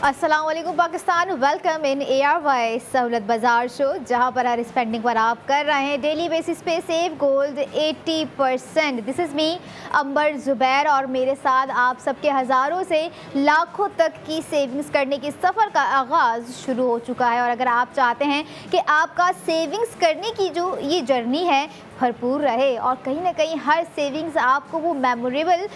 अस्सलाम वालेकुम Pakistan, welcome in ARY सहूलत बाज़ार शो, जहां पर हर स्पेंडिंग पर आप कर रहे हैं डेली बेसिस पे save gold 80%। This is me Ambar Zubair और मेरे साथ आप सबके हज़ारों से लाखों तक की सेविंग्स करने की सफ़र का आगाज़ शुरू हो चुका है। और अगर आप चाहते हैं कि आपका सेविंग्स करने की जो ये जर्नी है भरपूर रहे और कहीं ना कहीं हर सेविंग्स आपको वो मेमोरेबल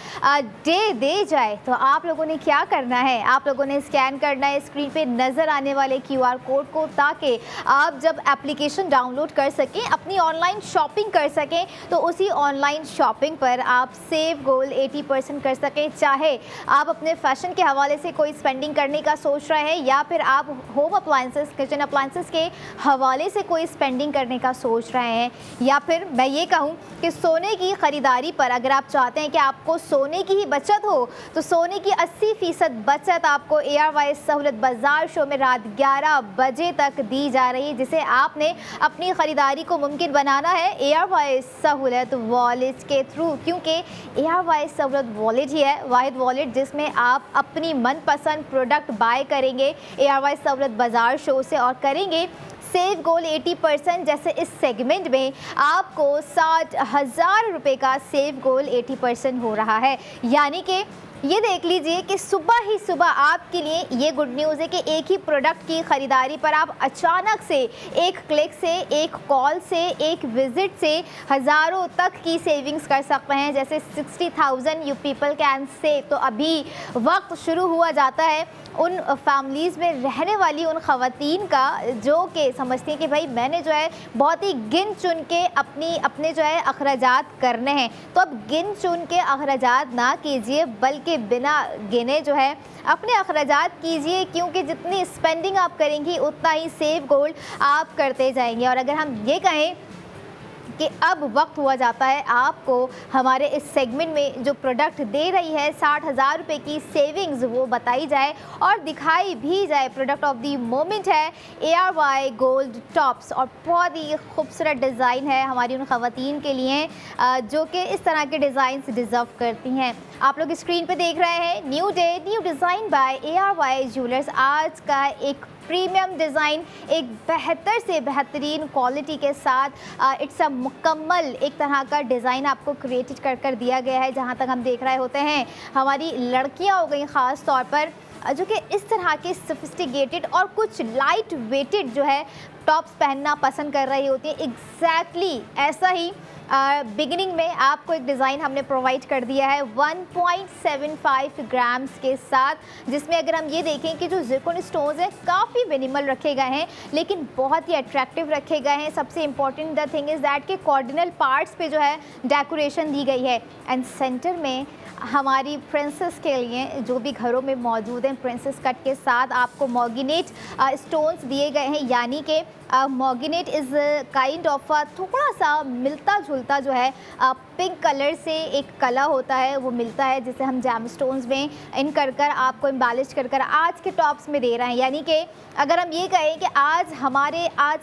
डे दे जाए, तो आप लोगों ने क्या करना है, आप लोगों ने स्कैन करना है स्क्रीन पे नज़र आने वाले QR कोड को, ताकि आप जब एप्लीकेशन डाउनलोड कर सकें, अपनी ऑनलाइन शॉपिंग कर सकें, तो उसी ऑनलाइन शॉपिंग पर आप सेव गोल्ड 80% कर सकें। चाहे आप अपने फैशन के हवाले से कोई स्पेंडिंग करने का सोच रहे हैं या फिर आप होम अप्लाइंसेस, किचन अप्लाइंसेस के हवाले से कोई स्पेंडिंग करने का सोच रहे हैं, या फिर मैं ये कहूँ कि सोने की ख़रीदारी पर अगर आप चाहते हैं कि आपको सोने की ही बचत हो, तो सोने की 80% बचत आपको ARY सहूलत बाज़ार शो में रात 11 बजे तक दी जा रही है, जिसे आपने अपनी ख़रीदारी को मुमकिन बनाना है ARY सहूलत वॉलेट के थ्रू। क्योंकि ARY सहूलत वॉलेट ही है वाहिद वॉलेट जिसमें आप अपनी मनपसंद प्रोडक्ट बाय करेंगे ARY सहूलत बाज़ार शो से और करेंगे सेव गोल्ड 80%। जैसे इस सेगमेंट में आपको 60,000 रुपये का सेव गोल्ड 80% हो रहा है। यानी कि ये देख लीजिए कि सुबह ही सुबह आपके लिए ये गुड न्यूज़ है कि एक ही प्रोडक्ट की ख़रीदारी पर आप अचानक से एक क्लिक से, एक कॉल से, एक विज़िट से हज़ारों तक की सेविंग्स कर सकते हैं। जैसे 60,000 यू पीपल कैन सेव। तो अभी वक्त शुरू हुआ जाता है उन फैमिलीज़ में रहने वाली उन ख़वातीन का जो कि समझती हैं कि भाई मैंने जो है बहुत ही गिन चुन के अपने जो है अखराजात करने हैं। तो अब गिन चुन के अखराजात ना कीजिए, बल्कि बिना गिने जो है अपने अखराजात कीजिए, क्योंकि जितनी स्पेंडिंग आप करेंगी उतना ही सेव गोल्ड आप करते जाएंगे। और अगर हम ये कहें कि अब वक्त हुआ जाता है आपको हमारे इस सेगमेंट में जो प्रोडक्ट दे रही है 60,000 रुपये की सेविंग्स, वो बताई जाए और दिखाई भी जाए। प्रोडक्ट ऑफ द मोमेंट है ARY गोल्ड टॉप्स, और बहुत ही खूबसूरत डिज़ाइन है हमारी उन ख़वातीन के लिए जो कि इस तरह के डिज़ाइन डिज़र्व करती हैं। आप लोग स्क्रीन पे देख रहे हैं new day new design by ARY jewellers. आज का एक प्रीमियम डिज़ाइन, एक बेहतर से बेहतरीन क्वालिटी के साथ इट्स अ मुकम्मल एक तरह का डिज़ाइन आपको क्रिएटेड कर दिया गया है। जहाँ तक हम देख रहे होते हैं हमारी लड़कियाँ हो गई ख़ास तौर पर जो कि इस तरह के सोफिस्टिकेटेड और कुछ लाइट वेटेड जो है टॉप्स पहनना पसंद कर रही होती है। एग्जैक्टली ऐसा ही बिगिनिंग में आपको एक डिज़ाइन हमने प्रोवाइड कर दिया है 1.75 ग्राम्स के साथ, जिसमें अगर हम ये देखें कि जो ज़िरकॉन स्टोन्स हैं काफ़ी मिनिमल रखे गए हैं लेकिन बहुत ही अट्रैक्टिव रखे गए हैं। सबसे important the thing is that कि कॉर्डिनल पार्ट्स पे जो है डेकोरेशन दी गई है। एंड सेंटर में हमारी प्रिंसेस के लिए जो भी घरों में मौजूद हैं प्रिंसेस कट के साथ आपको मॉर्गिनेट स्टोन्स दिए गए हैं। यानी कि मॉर्गिनेट इज़ काइंड ऑफ थोड़ा सा मिलता जुलता जो है पिंक कलर से एक कला होता है वो मिलता है, जिसे हम जैम स्टोन्स में इन कर आपको एम्बेलिश कर आज के टॉप्स में दे रहे हैं। यानी कि अगर हम ये कहें कि आज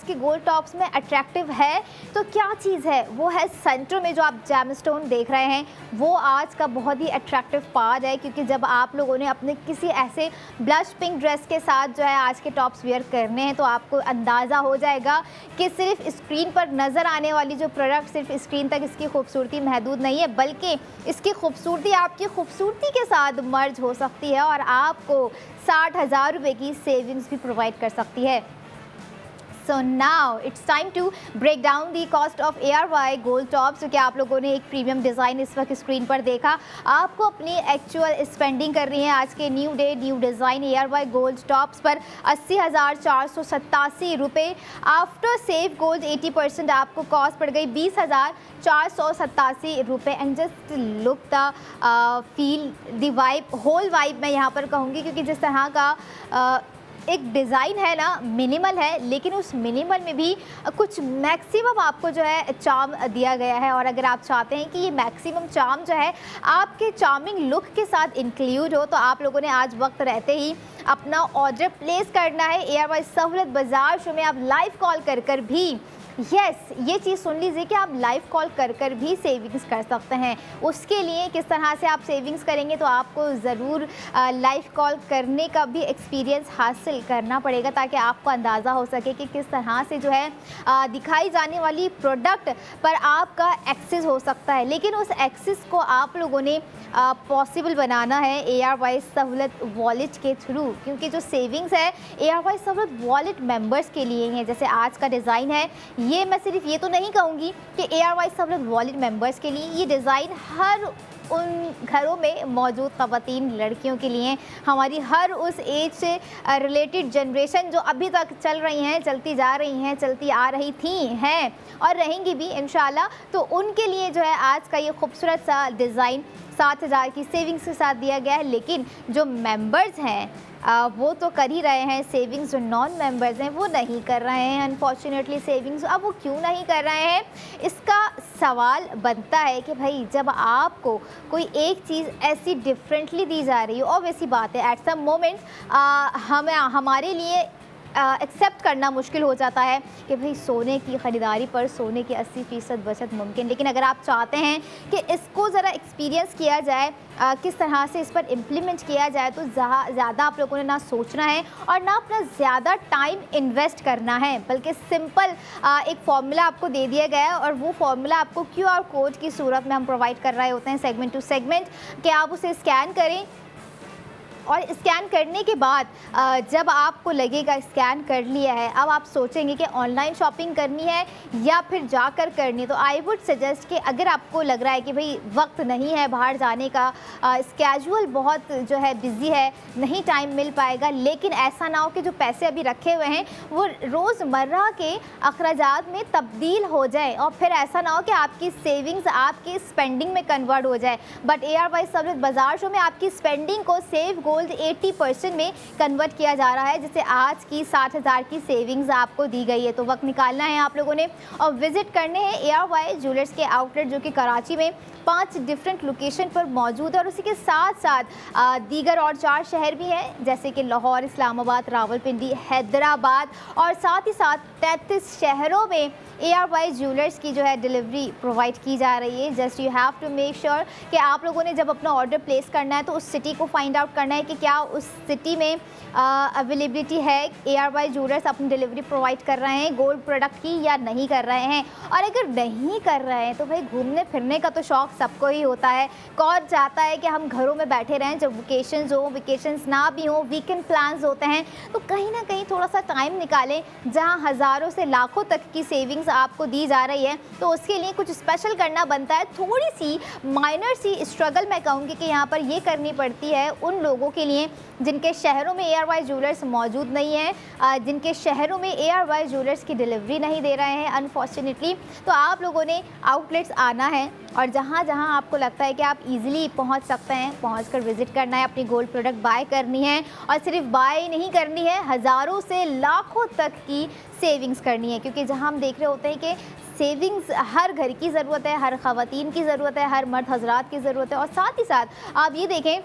के गोल्ड टॉप्स में अट्रैक्टिव है तो क्या चीज़ है, वो है सेंटर में जो आप जैम स्टोन देख रहे हैं, वो आज का बहुत ही अट्रैक्टिव पार्ट है। क्योंकि जब आप लोगों ने अपने किसी ऐसे ब्लश पिंक ड्रेस के साथ जो है आज के टॉप्स वेयर करने हैं, तो आपको अंदाज़ा हो जाएगा कि सिर्फ स्क्रीन पर नज़र आने वाली जो प्रोडक्ट सिर्फ स्क्रीन तक इसकी खूबसूरती महदूद नहीं है, बल्कि इसकी खूबसूरती आपकी खूबसूरती के साथ मर्ज हो सकती है और आपको 60,000 रुपये की सेविंग्स भी प्रोवाइड कर सकती है। So now it's time to break down the cost of ARY gold tops। जो कि आप लोगों ने एक प्रीमियम डिज़ाइन इस वक्त स्क्रीन पर देखा, आपको अपनी एक्चुअल स्पेंडिंग कर रही है आज के new day new design ARY gold tops पर 80,487 रुपये। आफ्टर सेव गोल्ड 80% आपको कॉस्ट पड़ गई 20,487 रुपये। And just look the feel the vibe, whole vibe मैं यहाँ पर कहूँगी, क्योंकि जिस तरह का एक डिज़ाइन है ना, मिनिमल है, लेकिन उस मिनिमल में भी कुछ मैक्सिमम आपको जो है चार्म दिया गया है। और अगर आप चाहते हैं कि ये मैक्सिमम चार्म जो है आपके चार्मिंग लुक के साथ इंक्लूड हो, तो आप लोगों ने आज वक्त रहते ही अपना ऑर्डर प्लेस करना है। ARY सहूलत बाज़ार शो में आप लाइव कॉल कर भी यस, ये चीज़ सुन लीजिए कि आप लाइव कॉल कर कर भी सेविंग्स कर सकते हैं। उसके लिए किस तरह से आप सेविंग्स करेंगे, तो आपको ज़रूर लाइव कॉल करने का भी एक्सपीरियंस हासिल करना पड़ेगा, ताकि आपको अंदाज़ा हो सके कि किस तरह से जो है दिखाई जाने वाली प्रोडक्ट पर आपका एक्सेस हो सकता है। लेकिन उस एक्सेस को आप लोगों ने पॉसिबल बनाना है ARY सहूलत वॉलेट के थ्रू, क्योंकि जो सेविंग्स है ARY सहूलत वॉलेट मेंबर्स के लिए है। जैसे आज का डिज़ाइन है, ये मैं सिर्फ ये तो नहीं कहूँगी कि ARY सहूलत वॉलेट मेंबर्स के लिए, ये डिज़ाइन हर उन घरों में मौजूद ख़वातीन लड़कियों के लिए, हमारी हर उस एज से रिलेटेड जनरेशन जो अभी तक चल रही हैं, चलती जा रही हैं, चलती आ रही थी, हैं और रहेंगी भी इंशाल्लाह, तो उनके लिए जो है आज का ये खूबसूरत सा डिज़ाइन 7,000 की सेविंग्स के साथ दिया गया है। लेकिन जो मेंबर्स हैं वो तो कर ही रहे हैं सेविंग्स, जो नॉन मेंबर्स हैं वो नहीं कर रहे हैं अनफॉर्चुनेटली सेविंग्स। अब वो क्यों नहीं कर रहे हैं, इसका सवाल बनता है कि भाई जब आपको कोई एक चीज़ ऐसी डिफरेंटली दी जा रही है, ऑब्वियसली बात है एट सम मोमेंट हमारे लिए एक्सेप्ट करना मुश्किल हो जाता है कि भाई सोने की ख़रीदारी पर सोने की 80% बचत मुमकिन। लेकिन अगर आप चाहते हैं कि इसको ज़रा एक्सपीरियंस किया जाए, किस तरह से इस पर इम्प्लीमेंट किया जाए, तो ज़्यादा आप लोगों ने ना सोचना है और ना अपना ज़्यादा टाइम इन्वेस्ट करना है, बल्कि सिंपल एक फार्मूला आपको दे दिया गया है और वो फार्मूला आपको QR कोड की सूरत में हम प्रोवाइड कर रहे होते हैं सेगमेंट टू सेगमेंट, कि आप उसे स्कैन करें और स्कैन करने के बाद जब आपको लगेगा स्कैन कर लिया है, अब आप सोचेंगे कि ऑनलाइन शॉपिंग करनी है या फिर जाकर करनी है। तो आई वुड सजेस्ट कि अगर आपको लग रहा है कि भाई वक्त नहीं है बाहर जाने का, स्केड्यूल बहुत जो है बिज़ी है, नहीं टाइम मिल पाएगा, लेकिन ऐसा ना हो कि जो पैसे अभी रखे हुए हैं वो रोज़मर्रा के अखराजात में तब्दील हो जाए और फिर ऐसा ना हो कि आपकी सेविंग्स आपकी स्पेंडिंग में कन्वर्ट हो जाए। बट ARY सहूलत बाज़ार शो में आपकी स्पेंडिंग को सेव गोल्ड 80% में कन्वर्ट किया जा रहा है, जिससे आज की 60,000 की सेविंग्स आपको दी गई है। तो वक्त निकालना है आप लोगों ने और विजिट करने हैं ARY ज्वेलर्स के आउटलेट, जो कि कराची में 5 डिफरेंट लोकेशन पर मौजूद है और उसी के साथ साथ दीगर और 4 शहर भी हैं, जैसे कि लाहौर, इस्लामाबाद, रावलपिंडी, हैदराबाद और साथ ही साथ 33 शहरों में ARY ज्वेलर्स की जो है डिलीवरी प्रोवाइड की जा रही है। Just you have to make sure कि आप लोगों ने जब अपना ऑर्डर प्लेस करना है तो उस सिटी को फाइंड आउट करना है कि क्या उस सिटी में अवेलेबिलिटी है, ARY ज्वेलर्स अपनी डिलीवरी प्रोवाइड कर रहे हैं गोल्ड प्रोडक्ट की या नहीं कर रहे हैं। और अगर नहीं कर रहे हैं तो भाई घूमने फिरने का तो शौक़ सबको ही होता है, कौन चाहता है कि हम घरों में बैठे रहें जब वेकेशंस हो, वेकेशंस ना भी हो, वीकेंड प्लान्स होते हैं, तो कहीं ना कहीं थोड़ा सा टाइम निकालें जहां हज़ारों से लाखों तक की सेविंग्स आपको दी जा रही है। तो उसके लिए कुछ स्पेशल करना बनता है, थोड़ी सी माइनर सी स्ट्रगल मैं कहूँगी कि यहाँ पर ये करनी पड़ती है उन लोगों के लिए जिनके शहरों में ARY ज्वेलर्स मौजूद नहीं है, जिनके शहरों में ARY ज्वेलर्स की डिलीवरी नहीं दे रहे हैं अनफॉर्चुनेटली। तो आप लोगों ने आउटलेट्स आना है और जहाँ जहाँ आपको लगता है कि आप इजीली पहुँच सकते हैं, पहुँच कर विज़िट करना है, अपनी गोल्ड प्रोडक्ट बाय करनी है और सिर्फ बाय नहीं करनी है, हज़ारों से लाखों तक की सेविंग्स करनी है। क्योंकि जहाँ हम देख रहे होते हैं कि सेविंग्स हर घर की ज़रूरत है, हर ख़वातीन की ज़रूरत है, हर मर्द हजरात की ज़रूरत है। और साथ ही साथ आप ये देखें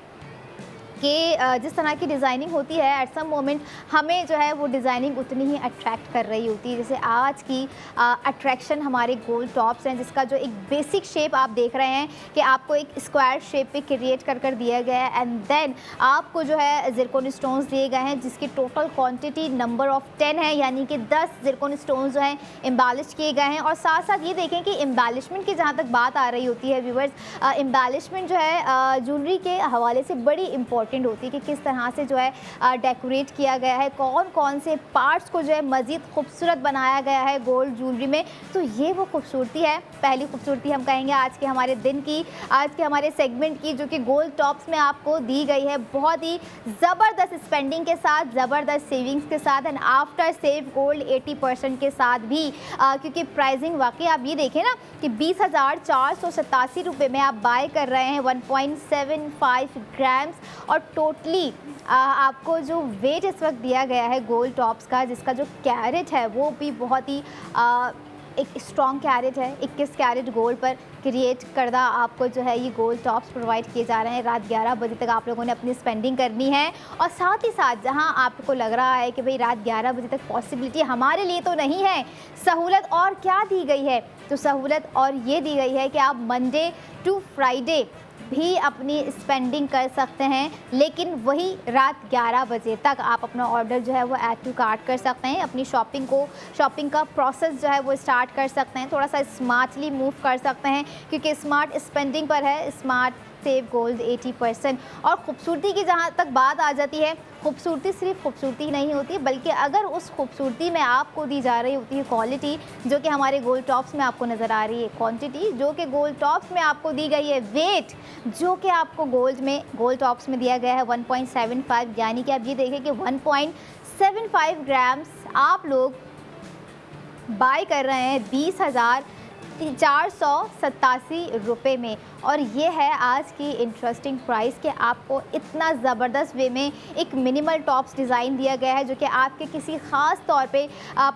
कि जिस तरह की डिज़ाइनिंग होती है एट सम मोमेंट हमें जो है वो डिज़ाइनिंग उतनी ही अट्रैक्ट कर रही होती है। जैसे आज की अट्रैक्शन हमारे गोल्ड टॉप्स हैं, जिसका जो एक बेसिक शेप आप देख रहे हैं कि आपको एक स्क्वायर शेप पे क्रिएट कर दिया गया है एंड देन आपको जो है ज़िरकोन स्टोन्स दिए गए हैं, जिसकी टोटल क्वांटिटी नंबर ऑफ 10 है, यानी कि 10 ज़िरकोन स्टोन्स जो हैं एम्बेलिश किए गए हैं। और साथ साथ ये देखें कि एम्बेलिशमेंट की जहाँ तक बात आ रही होती है व्यूवर्स, एम्बेलिशमेंट जो है ज्वेलरी के हवाले से बड़ी इंपॉर्टेंट होती है कि किस तरह से जो है डेकोरेट किया गया है, कौन कौन से पार्ट्स को जो है मज़ीद खूबसूरत बनाया गया है गोल्ड ज्वेलरी में। तो ये वो खूबसूरती है, पहली खूबसूरती हम कहेंगे आज के हमारे दिन की, आज के हमारे सेगमेंट की, जो कि गोल्ड टॉप्स में आपको दी गई है बहुत ही ज़बरदस्त स्पेंडिंग के साथ, ज़बरदस्त सेविंग्स के साथ एंड आफ्टर सेव गोल्ड 80% के साथ भी। क्योंकि प्राइसिंग वाकई आप ये देखें ना कि 20,487 रुपये में आप बाय कर रहे हैं 1.75 ग्राम्स और टोटली आपको जो वेट इस वक्त दिया गया है गोल्ड टॉप्स का, जिसका जो कैरेट है वो भी बहुत ही एक स्ट्रॉन्ग कैरेट है, 21 कैरेट गोल्ड पर क्रिएट करदा आपको जो है ये गोल्ड टॉप्स प्रोवाइड किए जा रहे हैं। रात 11 बजे तक आप लोगों ने अपनी स्पेंडिंग करनी है और साथ ही साथ जहां आपको लग रहा है कि भाई रात 11 बजे तक पॉसिबिलिटी हमारे लिए तो नहीं है, सहूलत और क्या दी गई है, तो सहूलत और ये दी गई है कि आप मंडे टू फ्राइडे भी अपनी स्पेंडिंग कर सकते हैं, लेकिन वही रात 11 बजे तक आप अपना ऑर्डर जो है वो ऐड टू कार्ट कर सकते हैं। अपनी शॉपिंग का प्रोसेस जो है वो स्टार्ट कर सकते हैं, थोड़ा सा स्मार्टली मूव कर सकते हैं क्योंकि स्मार्ट स्पेंडिंग पर है स्मार्ट सेव गोल्ड 80%। और ख़ूबसूरती की जहाँ तक बात आ जाती है, खूबसूरती सिर्फ खूबसूरती ही नहीं होती, बल्कि अगर उस खूबसूरती में आपको दी जा रही होती है क्वालिटी, जो कि हमारे गोल्ड टॉप्स में आपको नज़र आ रही है, क्वांटिटी जो कि गोल्ड टॉप्स में आपको दी गई है, वेट जो कि आपको गोल्ड टॉप्स में दिया गया है 1.75, यानी कि आप ये देखें कि 1.75 ग्राम्स आप लोग बाय कर रहे हैं 20,487 रुपये में। और ये है आज की इंटरेस्टिंग प्राइस कि आपको इतना ज़बरदस्त वे में एक मिनिमल टॉप्स डिज़ाइन दिया गया है, जो कि आपके किसी ख़ास तौर पे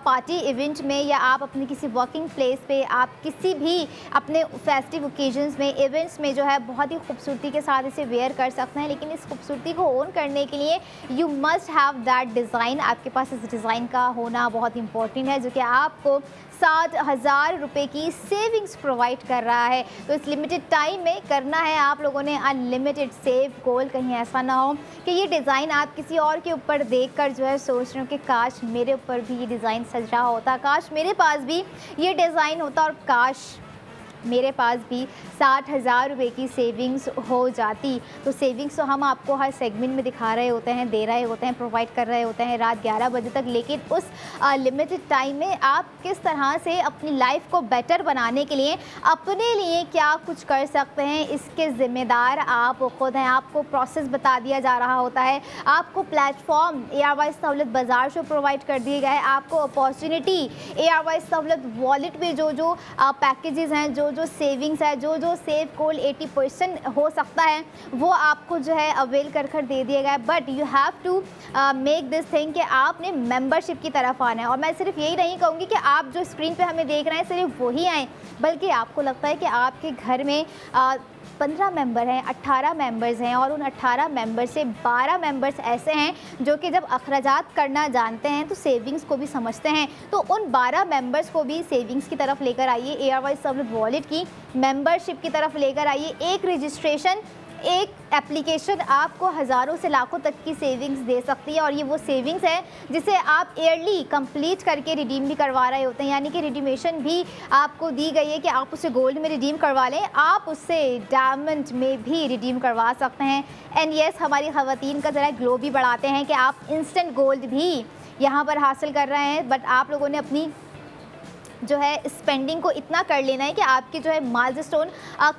पार्टी इवेंट में या आप अपनी किसी वर्किंग प्लेस पे, आप किसी भी अपने फेस्टिव ओकेजन्स में, इवेंट्स में जो है बहुत ही खूबसूरती के साथ इसे वेयर कर सकते हैं। लेकिन इस खूबसूरती को ओन करने के लिए you must have that design, आपके पास इस डिज़ाइन का होना बहुत इंपॉर्टेंट है, जो कि आपको 60,000 रुपये की सेविंग्स प्रोवाइड कर रहा है। तो इस लिमिटेड टाइम में करना है आप लोगों ने अनलिमिटेड सेव गोल्ड। कहीं ऐसा ना हो कि ये डिज़ाइन आप किसी और के ऊपर देखकर जो है सोच रहे हो कि काश मेरे ऊपर भी ये डिज़ाइन सज रहा होता, काश मेरे पास भी ये डिज़ाइन होता और काश मेरे पास भी 60,000 रुपये की सेविंग्स हो जाती। तो सेविंग्स तो हम आपको हर सेगमेंट में दिखा रहे होते हैं, दे रहे होते हैं, प्रोवाइड कर रहे होते हैं रात 11 बजे तक, लेकिन उस लिमिटेड टाइम में आप किस तरह से अपनी लाइफ को बेटर बनाने के लिए अपने लिए क्या कुछ कर सकते हैं, इसके ज़िम्मेदार आप खुद हैं। आपको प्रोसेस बता दिया जा रहा होता है, आपको प्लेटफॉर्म ARY सहूलत बाज़ार शो प्रोवाइड कर दिए गए, आपको अपॉर्चुनिटी ARY सहूलत वॉलेट में जो पैकेजेस हैं, जो सेविंग्स है, जो सेव गोल्ड 80% हो सकता है, वो आपको जो है अवेल कर दे दिया गया है। But you have to make this thing कि आपने मेंबरशिप की तरफ आना है। और मैं सिर्फ यही नहीं कहूँगी कि आप जो स्क्रीन पे हमें देख रहे हैं सिर्फ वही आएँ, बल्कि आपको लगता है कि आपके घर में 15 मेंबर हैं, 18 मेंबर्स हैं और उन 18 मेंबर से 12 मेंबर्स ऐसे हैं जो कि जब अखराजात करना जानते हैं तो सेविंग्स को भी समझते हैं। तो उन 12 मेंबर्स को भी सेविंग्स की तरफ लेकर आइए, ARY सहूलत वॉलेट की मेंबरशिप की तरफ लेकर आइए। एक रजिस्ट्रेशन, एक एप्लीकेशन आपको हज़ारों से लाखों तक की सेविंग्स दे सकती है। और ये वो सेविंग्स है जिसे आप ईयरली कंप्लीट करके रिडीम भी करवा रहे होते हैं, यानी कि रिडीमेशन भी आपको दी गई है कि आप उसे गोल्ड में रिडीम करवा लें, आप उससे डायमंड में भी रिडीम करवा सकते हैं। एंड येस, हमारी ख़वातीन का ज़रा ग्लो भी बढ़ाते हैं कि आप इंस्टेंट गोल्ड भी यहाँ पर हासिल कर रहे हैं। बट आप लोगों ने अपनी जो है स्पेंडिंग को इतना कर लेना है कि आपके जो है माइलस्टोन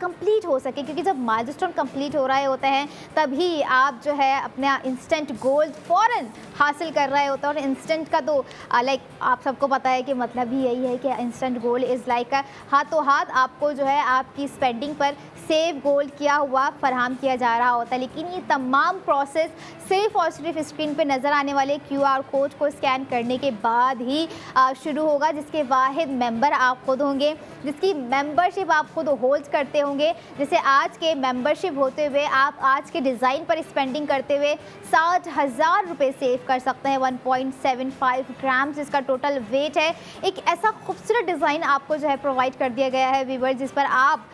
कंप्लीट हो सके, क्योंकि जब माइलस्टोन कंप्लीट हो रहे होते हैं तभी आप जो है अपना इंस्टेंट गोल्ड फ़ौरन हासिल कर रहे होते हैं। और इंस्टेंट का तो लाइक आप सबको पता है कि मतलब ही यही है कि इंस्टेंट गोल्ड इज़ लाइक हाथों हाथ आपको जो है आपकी स्पेंडिंग पर सेव गोल्ड किया हुआ फराहम किया जा रहा होता है। लेकिन ये तमाम प्रोसेस सिर्फ़ और सिर्फ स्क्रीन पे नज़र आने वाले QR कोड को स्कैन करने के बाद ही शुरू होगा, जिसके वाहिद मेंबर आप खुद होंगे, जिसकी मेंबरशिप आप खुद होल्ड करते होंगे। जैसे आज के मेंबरशिप होते हुए आप आज के डिज़ाइन पर स्पेंडिंग करते हुए 60,000 रुपये सेव कर सकते हैं। 1.75 ग्राम्स इसका टोटल वेट है। एक ऐसा खूबसूरत डिज़ाइन आपको जो है प्रोवाइड कर दिया गया है व्यूअर, जिस पर आप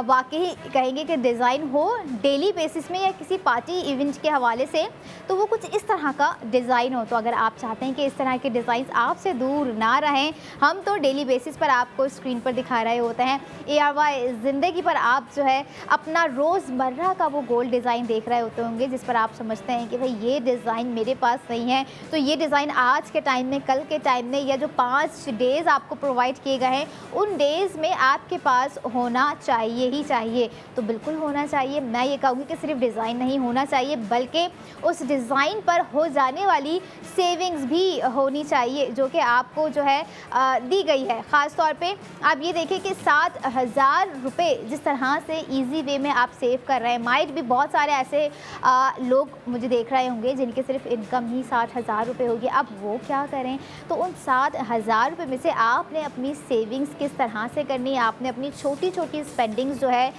वाकई कहेंगे कि डिज़ाइन हो डेली बेसिस में या किसी पार्टी इवेंट के हवाले से, तो वो कुछ इस तरह का डिज़ाइन हो। तो अगर आप चाहते हैं कि इस तरह के डिज़ाइन आपसे दूर ना रहें, हम तो डेली बेसिस पर आपको स्क्रीन पर दिखा रहे होते हैं। ARY ज़िंदगी पर आप जो है अपना रोज़मर्रा का वो गोल्ड डिज़ाइन देख रहे होते होंगे, जिस पर आप समझते हैं कि भाई ये डिज़ाइन मेरे पास नहीं है, तो ये डिज़ाइन आज के टाइम में, कल के टाइम में, या जो 5 डेज़ आपको प्रोवाइड किए गए हैं उन डेज़ में आपके पास होना चाहिए ही चाहिए। चाहिए? तो बिल्कुल होना चाहिए। मैं ये कहूँगी कि सिर्फ डिज़ाइन नहीं होना चाहिए, बल्कि उस डिज़ाइन पर हो जाने वाली सेविंग्स भी होनी चाहिए, जो कि आपको जो है दी गई है। ख़ास तौर पे आप ये देखें कि 7,000 रुपये जिस तरह से ईज़ी वे में आप सेव कर रहे हैं। माइट भी बहुत सारे ऐसे लोग मुझे देख रहे होंगे जिनके सिर्फ इनकम ही 60,000 रुपये होगी। अब वो क्या करें? तो उन 7,000 रुपये में से आपने अपनी सेविंग्स किस तरह से करनी है? आपने अपनी छोटी छोटी स्पेंडिंग्स जो है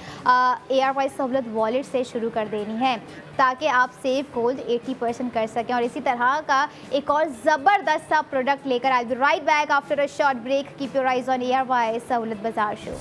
ARY सहूलत वॉलेट से शुरू कर देनी है, ताकि आप सेव गोल्ड 80% कर सकें। और इसी तरह का एक और ज़बरदस्त सा प्रोडक्ट लेकर I will be right back after a short break. Keep your eyes on ARY Sahulat Bazaar show.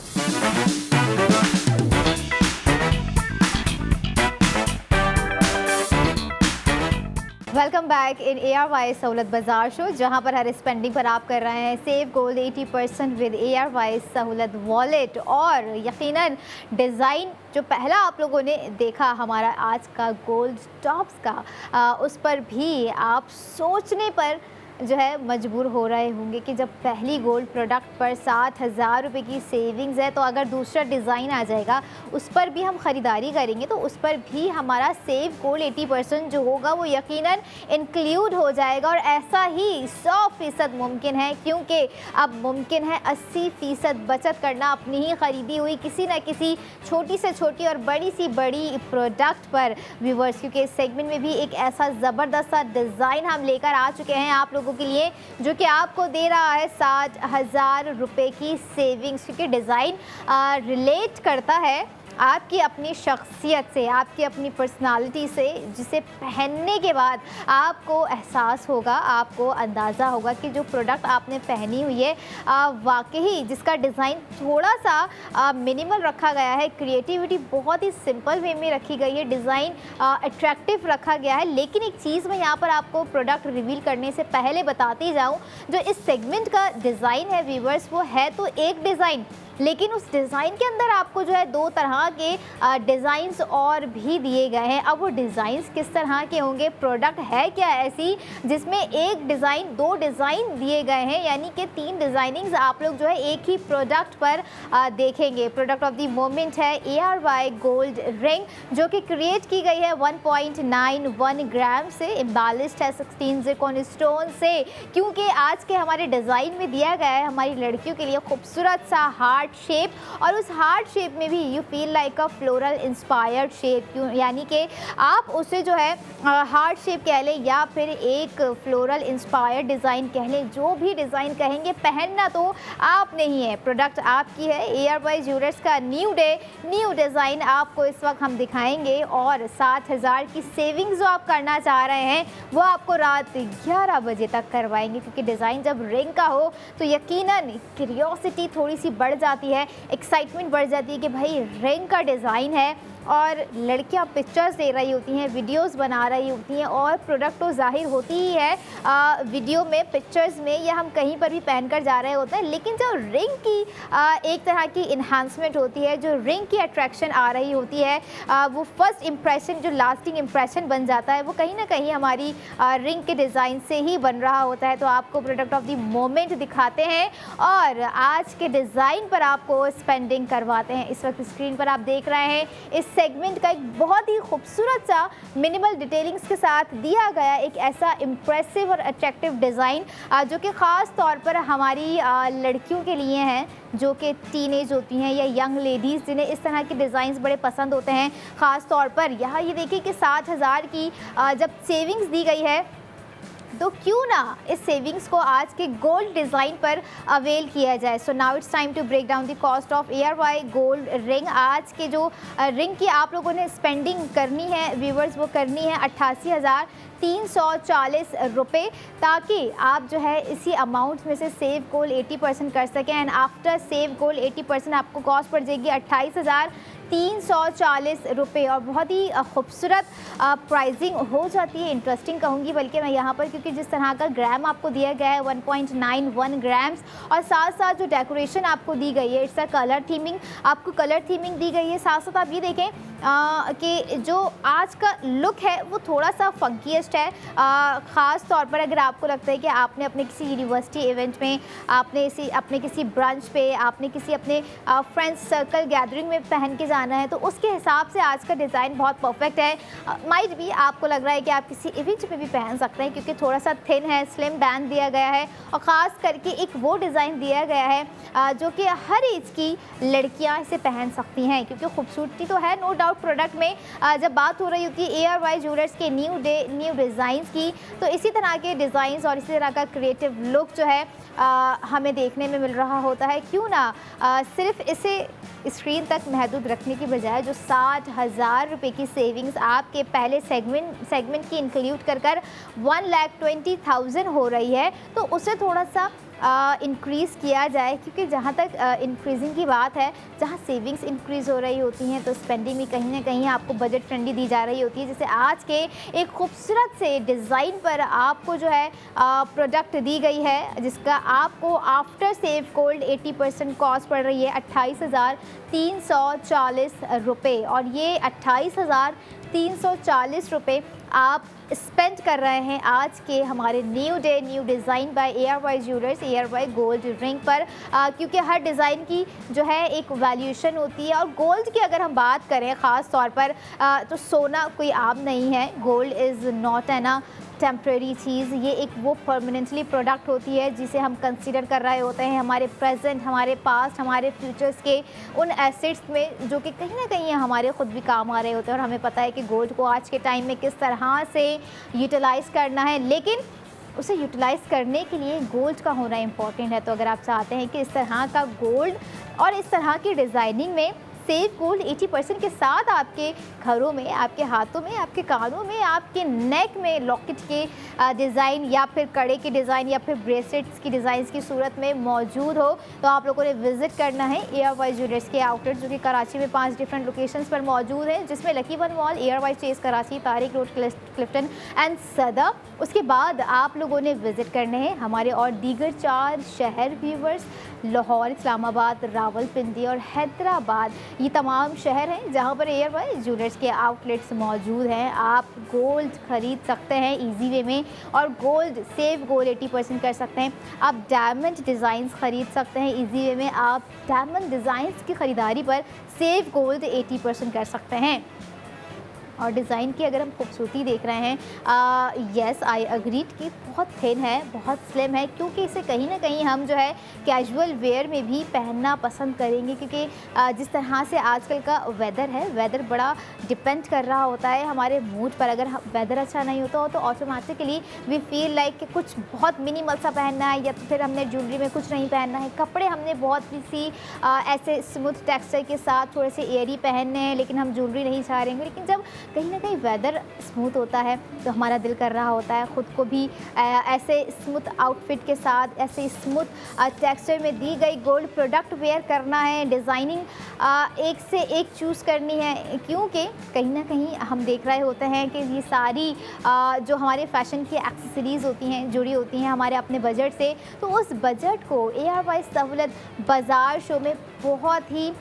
Welcome back in ARY Sahulat Bazaar show, जहां पर हर स्पेंडिंग पर आप कर रहे हैं सेव गोल्ड 80% विद ARY सहूलत वॉलेट। और यकीनन डिज़ाइन जो पहला आप लोगों ने देखा हमारा आज का गोल्ड टॉप्स का, उस पर भी आप सोचने पर जो है मजबूर हो रहे होंगे कि जब पहली गोल्ड प्रोडक्ट पर 7,000 रुपये की सेविंग्स है, तो अगर दूसरा डिज़ाइन आ जाएगा उस पर भी हम ख़रीदारी करेंगे तो उस पर भी हमारा सेव गोल्ड 80% जो होगा वो यकीनन इंक्लूड हो जाएगा। और ऐसा ही 100% मुमकिन है, क्योंकि अब मुमकिन है 80% बचत करना अपनी ही ख़रीदी हुई किसी न किसी छोटी से छोटी और बड़ी सी बड़ी प्रोडक्ट पर व्यूवर्स। क्योंकि इस सेगमेंट में भी एक ऐसा ज़बरदस्त सा डिज़ाइन हम लेकर आ चुके हैं आप लोगों के लिए, जो कि आपको दे रहा है 7,000 रुपये की सेविंग्स। क्योंकि डिज़ाइन रिलेट करता है आपकी अपनी शख्सियत से, आपकी अपनी पर्सनालिटी से, जिसे पहनने के बाद आपको एहसास होगा, आपको अंदाज़ा होगा कि जो प्रोडक्ट आपने पहनी हुई है वाकई जिसका डिज़ाइन थोड़ा सा मिनिमल रखा गया है, क्रिएटिविटी बहुत ही सिंपल वे में रखी गई है, डिज़ाइन अट्रैक्टिव रखा गया है। लेकिन एक चीज़ मैं यहाँ पर आपको प्रोडक्ट रिवील करने से पहले बताती जाऊँ, जो इस सेगमेंट का डिज़ाइन है व्यूवर्स, वो है तो एक डिज़ाइन, लेकिन उस डिज़ाइन के अंदर आपको जो है 2 तरह के डिज़ाइंस और भी दिए गए हैं। अब वो डिज़ाइंस किस तरह के होंगे, प्रोडक्ट है क्या ऐसी जिसमें एक डिज़ाइन 2 डिज़ाइन दिए गए हैं, यानी कि 3 डिज़ाइनिंग्स आप लोग जो है एक ही प्रोडक्ट पर देखेंगे। प्रोडक्ट ऑफ द मोमेंट है ARY गोल्ड रिंग, जो कि क्रिएट की गई है 1.91 ग्राम से, एम्बेलिश्ड है 16 ज़िरकॉन स्टोन से। क्योंकि आज के हमारे डिज़ाइन में दिया गया है हमारी लड़कियों के लिए खूबसूरत सा हार्ट शेप, और उस हार्ट शेप में भी you feel like a floral inspired shape, क्यों यानी कि आप उसे जो है हार्ट शेप कह लें या फिर एक फ्लोरल इंस्पायर्ड डिज़ाइन कह लें, जो भी डिज़ाइन कहेंगे, पहनना तो आपने ही है, प्रोडक्ट आपकी है। ARY ज्वेलर्स का न्यू डे न्यू डिज़ाइन आपको इस वक्त हम दिखाएंगे, और 7,000 की सेविंग्स जो आप करना चाह रहे हैं वो आपको रात 11 बजे तक करवाएंगे। क्योंकि डिज़ाइन जब रिंग का हो तो यकीनन क्यूरियोसिटी थोड़ी सी बढ़ जाती है, एक्साइटमेंट बढ़ जाती है कि भाई रिंग का डिज़ाइन है, और लड़कियां पिक्चर्स दे रही होती हैं, वीडियोस बना रही होती हैं, और प्रोडक्ट तो ज़ाहिर होती ही है वीडियो में, पिक्चर्स में, या हम कहीं पर भी पहनकर जा रहे होते हैं। लेकिन जो रिंग की एक तरह की इन्हांसमेंट होती है, जो रिंग की अट्रैक्शन आ रही होती है, वो फर्स्ट इम्प्रेशन जो लास्टिंग इम्प्रेशन बन जाता है, वो कहीं ना कहीं हमारी रिंग के डिज़ाइन से ही बन रहा होता है। तो आपको प्रोडक्ट ऑफ द मोमेंट दिखाते हैं और आज के डिज़ाइन पर आपको स्पेंडिंग करवाते हैं। इस वक्त स्क्रीन पर आप देख रहे हैं इस सेगमेंट का एक बहुत ही खूबसूरत सा मिनिमल डिटेलिंग्स के साथ दिया गया एक ऐसा इम्प्रेसिव और अट्रैक्टिव डिज़ाइन, जो कि ख़ास तौर पर हमारी लड़कियों के लिए हैं, जो कि टीनेज होती हैं या यंग लेडीज़, जिन्हें इस तरह के डिज़ाइंस बड़े पसंद होते हैं। ख़ास तौर पर यहाँ ये देखिए कि 7,000 की जब सेविंग्स दी गई है, तो क्यों ना इस सेविंग्स को आज के गोल्ड डिज़ाइन पर अवेल किया जाए। So now it's time to break down the cost of ARY gold ring. आज के जो रिंग की आप लोगों ने स्पेंडिंग करनी है व्यूवर्स, वो करनी है 88,340 रुपये, ताकि आप जो है इसी अमाउंट में से सेव गोल्ड 80% कर सकें। एंड आफ्टर सेव गोल्ड 80% आपको कॉस्ट पड़ जाएगी 28,340 रुपये, और बहुत ही खूबसूरत प्राइसिंग हो जाती है, इंटरेस्टिंग कहूँगी बल्कि मैं यहाँ पर, क्योंकि जिस तरह का ग्राम आपको दिया गया है 1.91 ग्राम्स, और साथ साथ जो डेकोरेशन आपको दी गई है, इट्स अ कलर थीमिंग, आपको कलर थीमिंग दी गई है। साथ साथ आप ये देखें कि जो आज का लुक है वो थोड़ा सा फंकीएस्ट है। ख़ास तौर पर अगर आपको लगता है कि आपने अपने किसी यूनिवर्सिटी इवेंट में, आपने अपने किसी ब्रंच पे, आपने किसी अपने फ्रेंड्स सर्कल गैदरिंग में पहन के जाना है, तो उसके हिसाब से आज का डिज़ाइन बहुत परफेक्ट है। माइट भी आपको लग रहा है कि आप किसी इवेंट पे भी पहन सकते हैं, क्योंकि थोड़ा सा थिन है, स्लिम बैंड दिया गया है और ख़ास करके एक वो डिज़ाइन दिया गया है जो कि हर एज की लड़कियाँ इसे पहन सकती हैं, क्योंकि खूबसूरती तो है नो डाउट प्रोडक्ट में। जब बात हो रही होती है ARY ज्वेलर्स के न्यू डिज़ाइंस की, तो इसी तरह के डिज़ाइंस और इसी तरह का क्रिएटिव लुक जो है हमें देखने में मिल रहा होता है। क्यों ना सिर्फ इसे स्क्रीन तक महदूद रखने की बजाय जो 60,000 रुपये की सेविंग्स आपके पहले सेगमेंट की इंक्लूड कर 1,20,000 हो रही है, तो उसे थोड़ा सा इंक्रीज़ किया जाए, क्योंकि जहाँ तक इंक्रीजिंग की बात है, जहाँ सेविंग्स इंक्रीज़ हो रही होती हैं तो स्पेंडिंग भी कहीं ना कहीं आपको बजट फ्रेंडली दी जा रही होती है। जैसे आज के एक खूबसूरत से डिज़ाइन पर आपको जो है प्रोडक्ट दी गई है, जिसका आपको आफ्टर सेव गोल्ड 80% कॉस्ट पड़ रही है 28,340 रुपये, और ये 28,340 रुपये आप स्पेंड कर रहे हैं आज के हमारे new design by ARY jewellers, ARY gold ring पर, क्योंकि हर डिज़ाइन की जो है एक वैल्यूएशन होती है। और गोल्ड की अगर हम बात करें ख़ास तौर पर तो सोना कोई आम नहीं है। Gold is not an temporary चीज़, ये एक वो परमानेंटली प्रोडक्ट होती है जिसे हम कंसीडर कर रहे होते हैं हमारे प्रेजेंट, हमारे पास्ट, हमारे फ्यूचर्स के उन एसेट्स में, जो कि कहीं ना कहीं हमारे ख़ुद भी काम आ रहे होते हैं। और हमें पता है कि गोल्ड को आज के टाइम में किस तरह से यूटिलाइज़ करना है, लेकिन उसे यूटिलाइज़ करने के लिए गोल्ड का होना इम्पॉर्टेंट है। तो अगर आप चाहते हैं कि इस तरह का गोल्ड और इस तरह की डिज़ाइनिंग में सेव गोल्ड 80% के साथ आपके घरों में, आपके हाथों में, आपके कानों में, आपके नेक में लॉकेट के डिज़ाइन या फिर कड़े के डिज़ाइन या फिर ब्रेसलेट्स की डिज़ाइंस की सूरत में मौजूद हो, तो आप लोगों ने विज़िट करना है ARY ज्वेलर्स के आउटलेट, जो कि कराची में 5 डिफरेंट लोकेशंस पर मौजूद हैं, जिसमें lucky one mall, ARY Chase Karachi, Tariq road, Clifton and सदर। उसके बाद आप लोगों ने विज़िट करने हैं हमारे और दीगर 4 शहर व्यूवर्स, लाहौर, इस्लामाबाद, रावलपिंडी और हैदराबाद। ये तमाम शहर हैं जहां पर ARY ज्वेलर्स के आउटलेट्स मौजूद हैं। आप गोल्ड ख़रीद सकते हैं ईजी वे में और गोल्ड सेव गोल्ड 80% कर सकते हैं। आप डायमंड डिज़ाइंस ख़रीद सकते हैं ईजी वे में। आप डायमंड डिज़ाइंस की ख़रीदारी पर सेव गोल्ड 80% कर सकते हैं। और डिज़ाइन की अगर हम खूबसूरती देख रहे हैं, येस आई अग्रीड कि बहुत थिन है, बहुत स्लिम है, क्योंकि इसे कहीं ना कहीं हम जो है कैजुअल वेयर में भी पहनना पसंद करेंगे, क्योंकि जिस तरह से आजकल का वेदर है, वेदर बड़ा डिपेंड कर रहा होता है हमारे मूड पर। अगर वेदर अच्छा नहीं होता हो तो ऑटोमेटिकली वी फील लाइक कि कुछ बहुत मिनिमल सा पहनना है, या तो फिर हमने ज्वेलरी में कुछ नहीं पहनना है, कपड़े हमने बहुत सी ऐसे स्मूथ टेक्सचर के साथ थोड़े से एयरी पहनने हैं, लेकिन हम ज्वेलरी नहीं चाह रहे हैं। लेकिन जब कहीं ना कहीं वेदर स्मूथ होता है तो हमारा दिल कर रहा होता है ख़ुद को भी ऐसे स्मूथ आउटफिट के साथ, ऐसे स्मूथ टेक्सचर में दी गई गोल्ड प्रोडक्ट वेयर करना है। डिज़ाइनिंग एक से एक चूज़ करनी है, क्योंकि कहीं ना कहीं हम देख रहे होते हैं कि ये सारी जो हमारे फैशन की एक्सेसरीज़ होती हैं, जुड़ी होती हैं हमारे अपने बजट से, तो उस बजट को ARY सहूलत बाज़ार शो में बहुत ही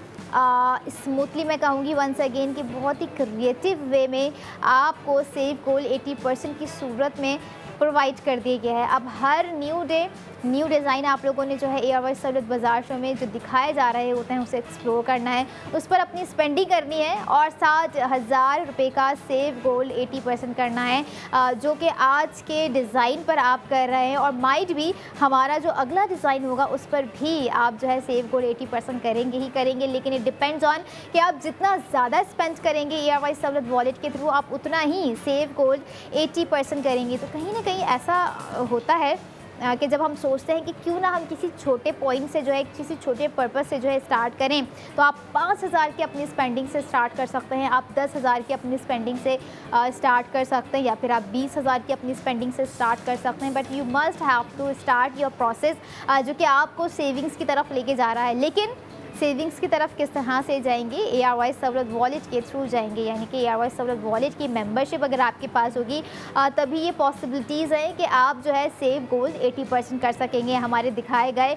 स्मूथली, मैं कहूँगी वंस अगेन कि बहुत ही क्रिएटिव वे में आपको सेव गोल्ड 80% की सूरत में प्रोवाइड कर दिया गया है। अब हर न्यू डिज़ाइन आप लोगों ने जो है ARY सहूलत बाज़ार शो में जो दिखाए जा रहे होते हैं उसे एक्सप्लोर करना है, उस पर अपनी स्पेंडिंग करनी है और 60,000 रुपये का सेव गोल्ड 80% करना है, जो कि आज के डिज़ाइन पर आप कर रहे हैं। और माइट भी हमारा जो अगला डिज़ाइन होगा उस पर भी आप जो है सेव गोल्ड 80% करेंगे ही करेंगे, लेकिन इट डिपेंड्स ऑन कि आप जितना ज़्यादा स्पेंड करेंगे ARY सहूलत वॉलेट के थ्रू, आप उतना ही सेव गोल्ड 80% करेंगे। तो कहीं ना कहीं ऐसा होता है कि जब हम सोचते हैं कि क्यों ना हम किसी छोटे पॉइंट से जो है, किसी छोटे पर्पस से जो है स्टार्ट करें, तो आप 5,000 की अपनी स्पेंडिंग से स्टार्ट कर सकते हैं, आप 10,000 की अपनी स्पेंडिंग से स्टार्ट कर सकते हैं, या फिर आप 20,000 की अपनी स्पेंडिंग से स्टार्ट कर सकते हैं। But you must have to start your process, जो कि आपको सेविंग्स की तरफ लेके जा रहा है। लेकिन सेविंग्स की तरफ किस तरह से जाएंगे, ARY सहूलत वॉलेट के थ्रू जाएंगे। यानी कि ARY सहूलत वॉलेट की मेंबरशिप अगर आपके पास होगी तभी ये पॉसिबिलिटीज़ हैं कि आप जो है सेव गोल्ड 80% कर सकेंगे हमारे दिखाए गए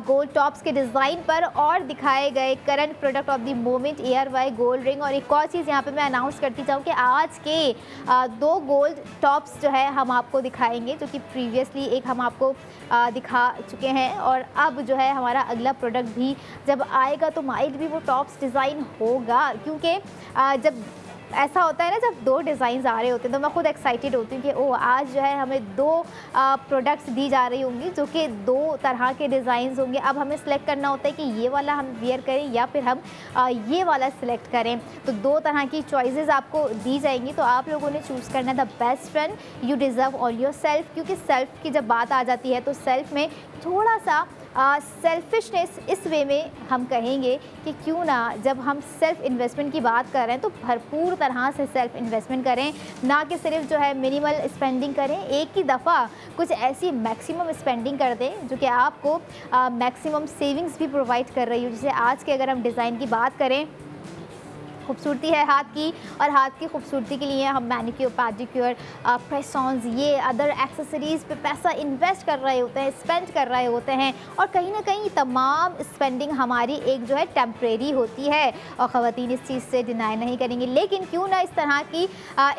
गोल्ड टॉप्स के डिज़ाइन पर और दिखाए गए current product of the moment ARY gold ring. और एक और चीज़ यहाँ पे मैं अनाउंस करती जाऊँ कि आज के 2 गोल्ड टॉप्स जो है हम आपको दिखाएंगे, जो कि प्रीवियसली एक हम आपको दिखा चुके हैं, और अब जो है हमारा अगला प्रोडक्ट भी जब आएगा तो माइट भी वो टॉप्स डिज़ाइन होगा। क्योंकि जब ऐसा होता है ना, जब 2 डिज़ाइंस आ रहे होते हैं तो मैं खुद एक्साइटेड होती हूँ कि ओ आज जो है हमें 2 प्रोडक्ट्स दी जा रही होंगी जो कि 2 तरह के डिज़ाइंस होंगे। अब हमें सेलेक्ट करना होता है कि ये वाला हम वेयर करें या फिर हम ये वाला सिलेक्ट करें। तो 2 तरह की चॉइसेस आपको दी जाएंगी, तो आप लोगों ने चूज़ करना the best friend you deserve on your self. क्योंकि सेल्फ की जब बात आ जाती है तो सेल्फ में थोड़ा सा सेल्फिशनेस इस वे में हम कहेंगे कि क्यों ना जब हम सेल्फ़ इन्वेस्टमेंट की बात कर रहे हैं तो भरपूर तरह से सेल्फ़ इन्वेस्टमेंट करें, ना कि सिर्फ जो है मिनिमल स्पेंडिंग करें। एक ही दफ़ा कुछ ऐसी मैक्सिमम स्पेंडिंग कर दें जो कि आपको मैक्सिमम सेविंग्स भी प्रोवाइड कर रही हो। जैसे आज के अगर हम डिज़ाइन की बात करें, खूबसूरती है हाथ की, और हाथ की खूबसूरती के लिए हम मैनिक्योर, पैडिक्योर, प्रेस-ऑन्स, ये अदर एक्सेसरीज़ पे पैसा इन्वेस्ट कर रहे होते हैं, स्पेंड कर रहे होते हैं। और कहीं ना कहीं तमाम स्पेंडिंग हमारी एक जो है टेम्परेरी होती है, और ख़वातीन इस चीज़ से डिनाई नहीं करेंगे। लेकिन क्यों ना इस तरह की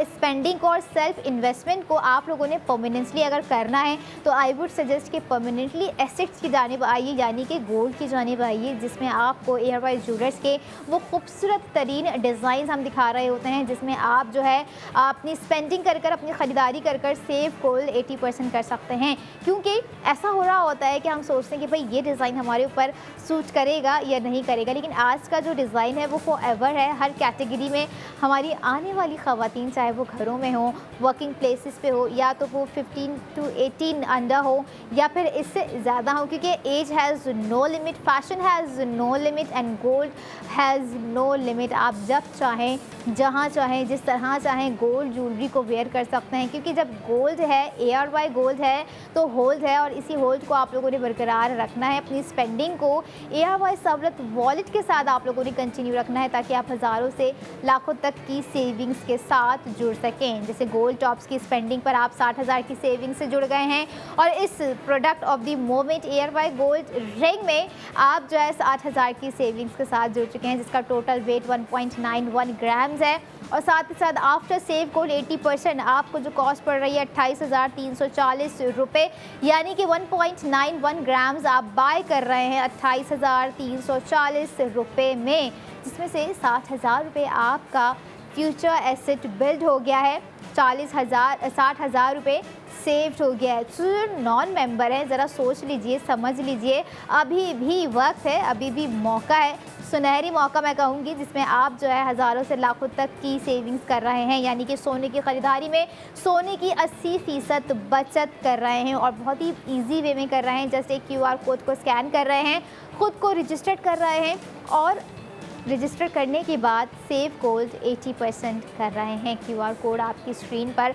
स्पेंडिंग को और सेल्फ इन्वेस्टमेंट को आप लोगों ने परमानेंटली अगर करना है तो आई वुड सजेस्ट कि परमानेंटली एसेट्स की जानिब आइए, यानी कि गोल्ड की जानिब आइए, जिसमें आपको ARY ज्वेलर्स के वो खूबसूरत तरीन डिज़ाइन हम दिखा रहे होते हैं, जिसमें आप जो है अपनी स्पेंडिंग कर कर, अपनी ख़रीदारी कर कर सेव गोल्ड 80% कर सकते हैं। क्योंकि ऐसा हो रहा होता है कि हम सोचते हैं कि भाई ये डिज़ाइन हमारे ऊपर सूट करेगा या नहीं करेगा, लेकिन आज का जो डिज़ाइन है वो फॉरएवर है। हर कैटेगरी में हमारी आने वाली ख़वातीन, चाहे वो घरों में हो, वर्किंग प्लेसेस पे हो, या तो वो 15 to 18 अंडर हो या फिर इससे ज़्यादा हो, क्योंकि age has no limit, fashion has no limit and gold has no limit. आप जब चाहें, जहां चाहें, जिस तरह चाहें गोल्ड ज्वेलरी को वेयर कर सकते हैं। क्योंकि जब गोल्ड है, ARY गोल्ड है, तो होल्ड है, और इसी होल्ड को आप लोगों ने बरकरार रखना है। अपनी स्पेंडिंग को ARY सहूलत वॉलेट के साथ आप लोगों ने कंटिन्यू रखना है, ताकि आप हज़ारों से लाखों तक की सेविंग्स के साथ जुड़ सकें। जैसे गोल्ड टॉप्स की स्पेंडिंग पर आप 60,000 की सेविंग से जुड़ गए हैं, और इस product of the moment ARY gold ring में आप जो है 60,000 की सेविंग्स के साथ जुड़ चुके हैं, जिसका टोटल वेट 1.91 ग्राम्स है। और साथ ही साथ आफ्टर सेव गोल्ड 80% आपको जो कॉस्ट पड़ रही है 28,340 रुपये, यानी कि 1.91 ग्राम्स आप बाय कर रहे हैं 28,340 रुपये में, जिसमें से 60,000 रुपये आपका फ्यूचर एसेट बिल्ड हो गया है, 60,000 रुपये सेव्ड हो गया है। तो जो नॉन मेंबर हैं, ज़रा सोच लीजिए, समझ लीजिए, अभी भी वक्त है, अभी भी मौका है, सुनहरी मौका मैं कहूँगी, जिसमें आप जो है हज़ारों से लाखों तक की सेविंग्स कर रहे हैं। यानी कि सोने की ख़रीदारी में सोने की 80% बचत कर रहे हैं, और बहुत ही ईजी वे में कर रहे हैं। जस्ट एक QR कोड को स्कैन कर रहे हैं, ख़ुद को रजिस्टर्ड कर रहे हैं, और रजिस्टर करने के बाद सेव गोल्ड 80% कर रहे हैं। QR कोड आपकी स्क्रीन पर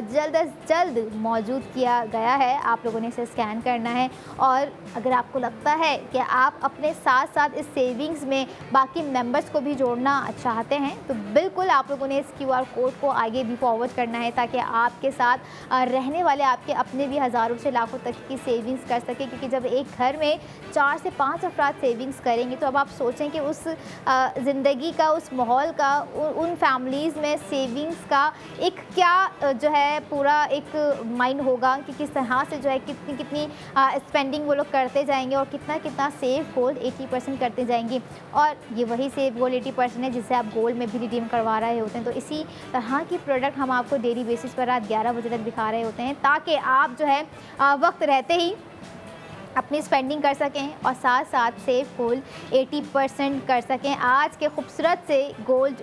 जल्द अज जल्द मौजूद किया गया है, आप लोगों ने इसे स्कैन करना है। और अगर आपको लगता है कि आप अपने साथ साथ इस सेविंग्स में बाकी मेंबर्स को भी जोड़ना चाहते हैं, तो बिल्कुल आप लोगों ने इस QR कोड को आगे भी फॉरवर्ड करना है, ताकि आपके साथ रहने वाले आपके अपने भी हज़ारों से लाखों तक की सेविंग्स कर सकें। क्योंकि जब एक घर में 4 से 5 अफराद सेविंग्स करेंगे, तो अब आप सोचें कि उस ज़िंदगी का, उस माहौल का, उन फैमिलीज़ में सेविंग्स का एक क्या जो है पूरा एक माइंड होगा कि किस तरह से जो है कितनी कितनी स्पेंडिंग वो लोग करते जाएंगे, और कितना कितना सेव गोल्ड 80% करते जाएंगे। और ये वही सेव गोल्ड 80% है जिससे आप गोल्ड में भी रिडीम करवा रहे होते हैं। तो इसी तरह की प्रोडक्ट हम आपको डेली बेसिस पर रात 11 बजे तक दिखा रहे होते हैं, ताकि आप जो है वक्त रहते ही अपनी स्पेंडिंग कर सकें, और साथ साथ सेव गोल्ड 80% कर सकें आज के खूबसूरत से गोल्ड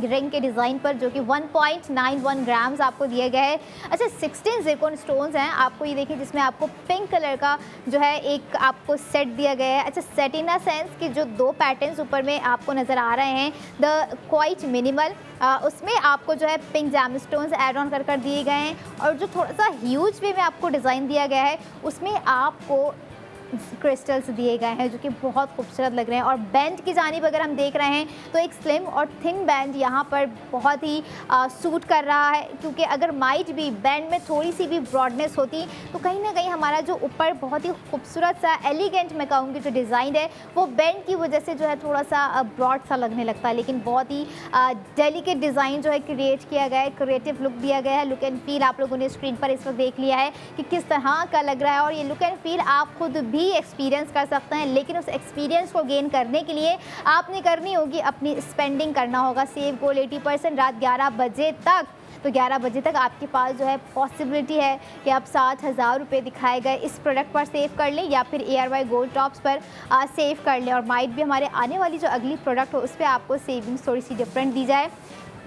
रिंग के डिज़ाइन पर, जो कि 1.91 ग्राम्स आपको दिए गए हैं। अच्छा, 16 ज़िरकॉन स्टोन्स हैं आपको, ये देखिए, जिसमें आपको पिंक कलर का जो है एक आपको सेट दिया गया है। अच्छा, सेट इन अ सेंस कि जो 2 पैटर्न्स ऊपर में आपको नज़र आ रहे हैं, द क्वाइट मिनिमल, उसमें आपको जो है pink jam stones add on कर दिए गए हैं। और जो थोड़ा सा ह्यूज वे में आपको डिज़ाइन दिया गया है, उसमें आपको क्रिस्टल्स दिए गए हैं जो कि बहुत खूबसूरत लग रहे हैं। और बैंड की जानिब अगर हम देख रहे हैं तो एक स्लिम और थिन बैंड यहाँ पर बहुत ही सूट कर रहा है, क्योंकि अगर माइट भी बैंड में थोड़ी सी भी ब्रॉडनेस होती तो कहीं ना कहीं हमारा जो ऊपर बहुत ही खूबसूरत सा एलिगेंट मैं कहूँगी जो डिज़ाइन है वो बैंड की वजह से जो है थोड़ा सा ब्रॉड सा लगने लगता है। लेकिन बहुत ही डेलिकेट डिज़ाइन जो है क्रिएट किया गया है, क्रिएटिव लुक दिया गया है। लुक एंड फील आप लोगों ने स्क्रीन पर इस वक्त देख लिया है कि किस तरह का लग रहा है, और ये लुक एंड फील आप खुद भी एक्सपीरियंस कर सकते हैं। लेकिन उस एक्सपीरियंस को गेन करने के लिए आपने करनी होगी अपनी स्पेंडिंग करना होगा। सेव गोल्ड 80% रात 11 बजे तक, तो 11 बजे तक आपके पास जो है पॉसिबिलिटी है कि आप 60,000 रुपये दिखाए गए इस प्रोडक्ट पर सेव कर लें या फिर ARY गोल्ड टॉप्स पर सेव कर लें। और माइट भी हमारे आने वाली जो अगली प्रोडक्ट हो उस पर आपको सेविंग्स थोड़ी सी डिफरेंट दी जाए,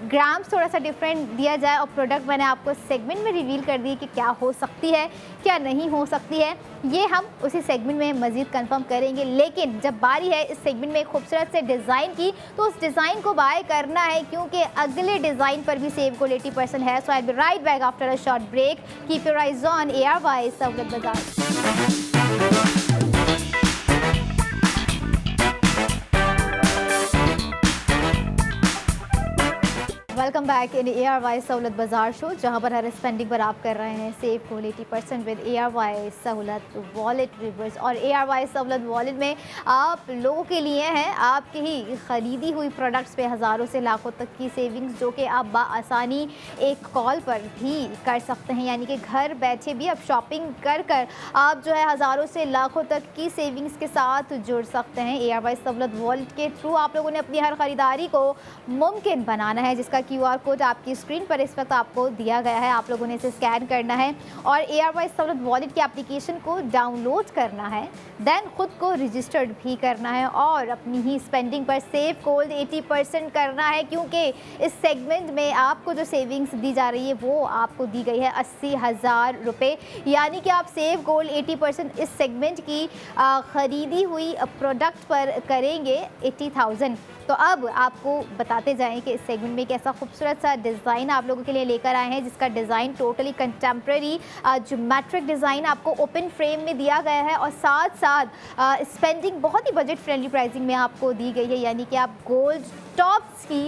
ग्राम्स थोड़ा सा डिफरेंट दिया जाए, और प्रोडक्ट मैंने आपको सेगमेंट में रिवील कर दी कि क्या हो सकती है क्या नहीं हो सकती है, ये हम उसी सेगमेंट में मज़ीद कंफर्म करेंगे। लेकिन जब बारी है इस सेगमेंट में एक खूबसूरत से डिज़ाइन की, तो उस डिज़ाइन को बाय करना है, क्योंकि अगले डिज़ाइन पर भी सेव गोल्ड 80% है। So I will be right back after a short break. Keep your eyes on ARY Sahulat बाजार। Welcome back in ARY Sahulat Bazaar show, जहां पर हर स्पेंडिंग पर आप कर रहे हैं सेव गोल्ड 80% विद ARY सहूलत वॉलेट रिवर्स। और ARY सहूलत वॉलेट में आप लोगों के लिए हैं आपकी ही ख़रीदी हुई प्रोडक्ट्स पे हज़ारों से लाखों तक की सेविंग्स, जो कि आप बाआसानी एक कॉल पर भी कर सकते हैं। यानी कि घर बैठे भी आप शॉपिंग कर कर आप जो है हज़ारों से लाखों तक की सेविंग्स के साथ जुड़ सकते हैं। ARY सहूलत वॉलेट के थ्रू आप लोगों ने अपनी हर ख़रीदारी को मुमकिन बनाना है, जिसका QR कोड आपकी स्क्रीन पर इस वक्त आपको दिया गया है। आप लोगों ने इसे स्कैन करना है और ARY सहूलत वॉलेट की एप्लीकेशन को डाउनलोड करना है, देन खुद को रजिस्टर्ड भी करना है और अपनी ही स्पेंडिंग पर सेव गोल्ड 80% करना है, क्योंकि इस सेगमेंट में आपको जो सेविंग्स दी जा रही है वो आपको दी गई है 80,000 रुपये। यानी कि आप सेव गोल्ड 80% इस सेगमेंट की ख़रीदी हुई प्रोडक्ट पर करेंगे 80,000। तो अब आपको बताते जाएं कि इस सेगमेंट में एक ऐसा खूबसूरत सा डिज़ाइन आप लोगों के लिए लेकर आए हैं, जिसका design totally contemporary geometric design आपको ओपन फ्रेम में दिया गया है, और साथ साथ स्पेंडिंग बहुत ही बजट फ्रेंडली प्राइसिंग में आपको दी गई है। यानी कि आप गोल्ड टॉप्स की